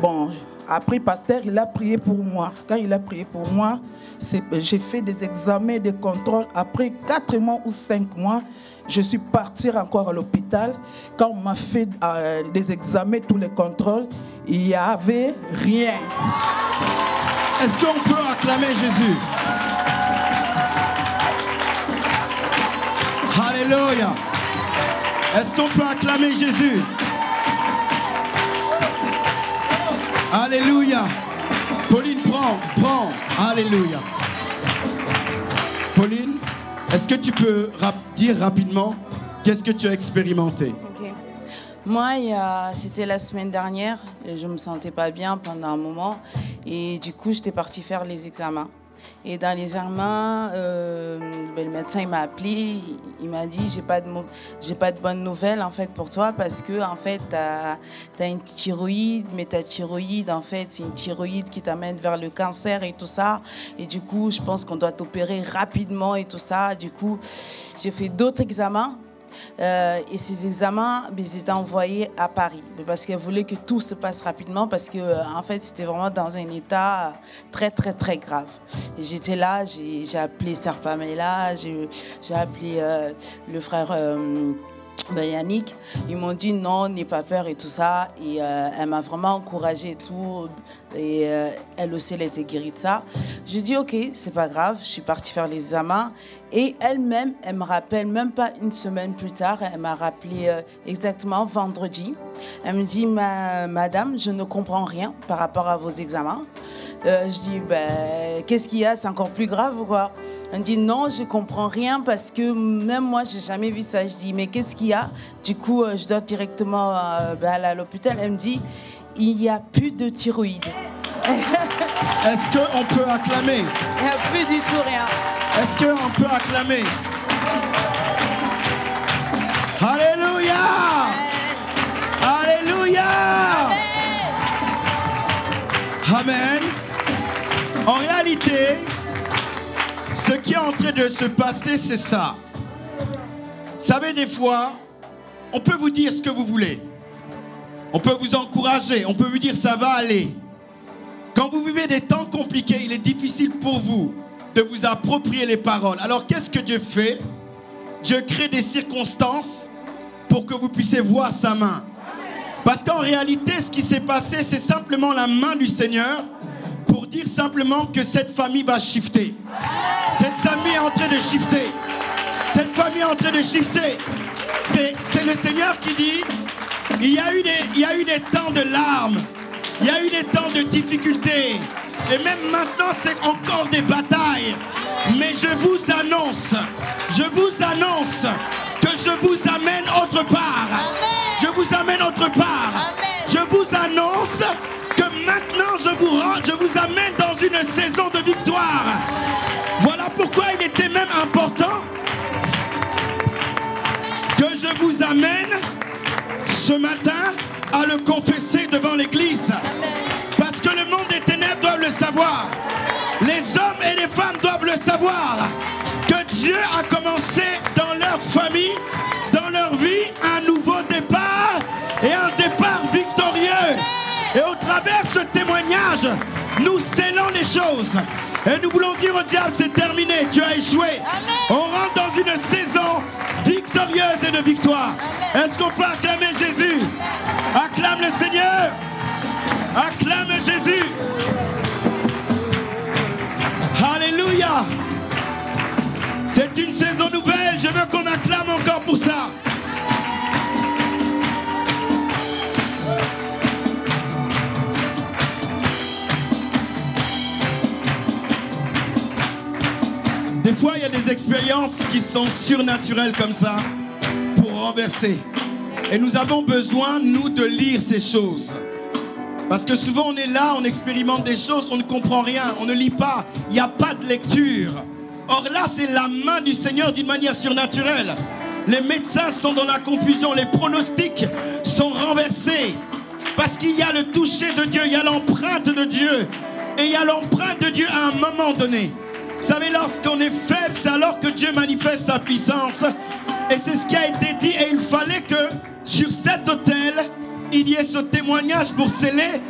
Bon, après le pasteur, il a prié pour moi. Quand il a prié pour moi, j'ai fait des examens, des contrôles. Après 4 mois ou 5 mois, je suis partie encore à l'hôpital. Quand on m'a fait des examens, tous les contrôles, il n'y avait rien. Est-ce qu'on peut acclamer Jésus? Alléluia. Est-ce qu'on peut acclamer Jésus? Alléluia. Pauline, prends. Alléluia. Pauline, est-ce que tu peux dire rapidement qu'est-ce que tu as expérimenté? Okay. Moi, c'était la semaine dernière. Je ne me sentais pas bien pendant un moment. Et du coup, j'étais partie faire les examens. Et dans les examens, le médecin il m'a appelé, il m'a dit j'ai pas de bonnes nouvelles en fait pour toi parce que en fait t'as une thyroïde, mais ta thyroïde en fait c'est une thyroïde qui t'amène vers le cancer et tout ça. Et du coup je pense qu'on doit t'opérer rapidement et tout ça. Du coup j'ai fait d'autres examens. Et ces examens, ils étaient envoyés à Paris parce qu'elle voulait que tout se passe rapidement parce que en fait c'était vraiment dans un état très très très grave. Et j'étais là, j'ai appelé Sœur Pamela, j'ai appelé le frère Yannick, ils m'ont dit non, n'aie pas peur et tout ça. Et elle m'a vraiment encouragée et tout. Et elle aussi, elle était guérie de ça. J'ai dit ok, c'est pas grave. Je suis partie faire les examens. Et elle-même, elle me rappelle, même pas une semaine plus tard, elle m'a rappelé exactement vendredi. Elle me dit, madame, je ne comprends rien par rapport à vos examens. Je dis, qu'est-ce qu'il y a? C'est encore plus grave ou quoi? Elle me dit, non, je comprends rien parce que même moi, j'ai jamais vu ça. Je dis, mais qu'est-ce qu'il y a? Du coup, je dois directement aller à l'hôpital. Elle me dit, il n'y a plus de thyroïde. Est-ce qu'on peut acclamer? Il n'y a plus du tout rien. Est-ce qu'on peut acclamer? Alléluia! Alléluia! Amen. En réalité, ce qui est en train de se passer, c'est ça. Vous savez, des fois, on peut vous dire ce que vous voulez. On peut vous encourager, on peut vous dire ça va aller. Quand vous vivez des temps compliqués, il est difficile pour vous de vous approprier les paroles. Alors qu'est-ce que Dieu fait? Dieu crée des circonstances pour que vous puissiez voir sa main. Parce qu'en réalité, ce qui s'est passé, c'est simplement la main du Seigneur pour dire simplement que cette famille va shifter. Cette famille est en train de shifter. Cette famille est en train de shifter. C'est le Seigneur qui dit, il y a eu des temps de larmes, il y a eu des temps de difficultés. Et même maintenant, c'est encore des batailles. Mais je vous annonce que je vous amène autre part. Amen. Je vous amène autre part. Amen. Je vous annonce que maintenant, je vous amène dans une saison de victoire. Voilà pourquoi il était même important que je vous amène ce matin à le confesser devant l'église. Parce que le monde des ténèbres doit le savoir. Les hommes et les femmes doivent le savoir. Que Dieu a commencé dans leur famille, dans leur vie, un nouveau départ et un départ victorieux. Et au travers de ce témoignage, nous scellons les choses. Et nous voulons dire au diable, c'est terminé, tu as échoué. Amen. On rentre dans une saison victorieuse et de victoire. Est-ce qu'on peut acclamer Jésus? Acclame le Seigneur. Acclame Jésus. Alléluia. C'est une saison nouvelle. Je veux qu'on acclame encore pour ça. Des fois, il y a des expériences qui sont surnaturelles comme ça pour renverser. Et nous avons besoin, nous, de lire ces choses. Parce que souvent, on est là, on expérimente des choses, on ne comprend rien, on ne lit pas. Il n'y a pas de lecture. Or là, c'est la main du Seigneur d'une manière surnaturelle. Les médecins sont dans la confusion, les pronostics sont renversés. Parce qu'il y a le toucher de Dieu, il y a l'empreinte de Dieu. Et il y a l'empreinte de Dieu à un moment donné. Vous savez, lorsqu'on est faible, c'est alors que Dieu manifeste sa puissance. Et c'est ce qui a été dit. Et il fallait que sur cet autel, il y ait ce témoignage pour sceller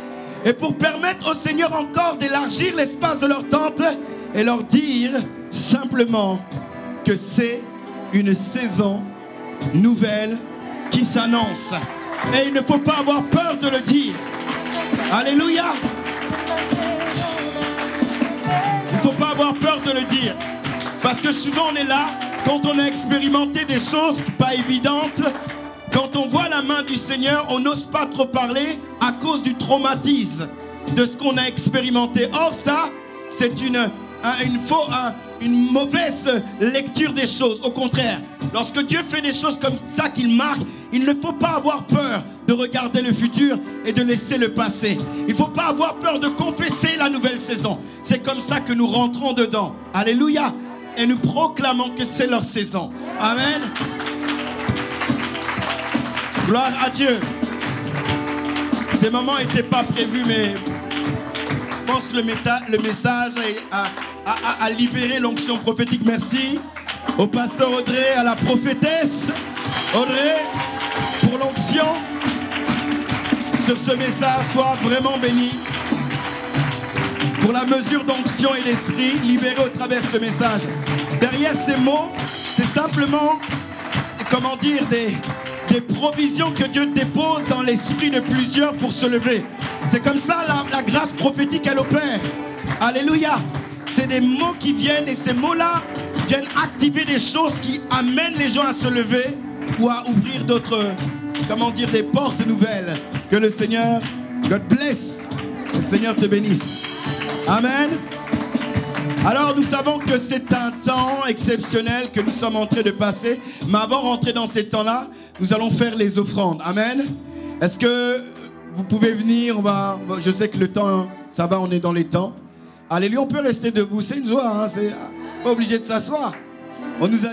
et pour permettre au Seigneur encore d'élargir l'espace de leur tente et leur dire simplement que c'est une saison nouvelle qui s'annonce. Et il ne faut pas avoir peur de le dire. Alléluia. Il ne faut pas avoir peur de le dire. Parce que souvent on est là, quand on a expérimenté des choses pas évidentes, quand on voit la main du Seigneur, on n'ose pas trop parler à cause du traumatisme de ce qu'on a expérimenté. Or ça, c'est une mauvaise lecture des choses. Au contraire, lorsque Dieu fait des choses comme ça qu'il marque, il ne faut pas avoir peur de regarder le futur et de laisser le passé. Il ne faut pas avoir peur de confesser la nouvelle saison. C'est comme ça que nous rentrons dedans. Alléluia. Et nous proclamons que c'est leur saison. Amen. Gloire à Dieu. Ces moments n'étaient pas prévus, mais je pense que le message a libéré l'onction prophétique. Merci au pasteur Audrey, à la prophétesse Audrey, pour l'onction. Sur ce message, sois vraiment béni. Pour la mesure d'onction et d'esprit libérée au travers de ce message. Derrière ces mots, c'est simplement comment dire, des provisions que Dieu dépose dans l'esprit de plusieurs pour se lever. C'est comme ça la grâce prophétique, elle opère. Alléluia. C'est des mots qui viennent et ces mots-là viennent activer des choses qui amènent les gens à se lever ou à ouvrir d'autres, comment dire, des portes nouvelles. Que le Seigneur, God bless, que le Seigneur te bénisse. Amen. Alors nous savons que c'est un temps exceptionnel que nous sommes en train de passer. Mais avant de rentrer dans ces temps-là, nous allons faire les offrandes. Amen. Est-ce que vous pouvez venir? Je sais que le temps, ça va, on est dans les temps. Alléluia, on peut rester debout, c'est une joie, hein, c'est pas obligé de s'asseoir. On nous a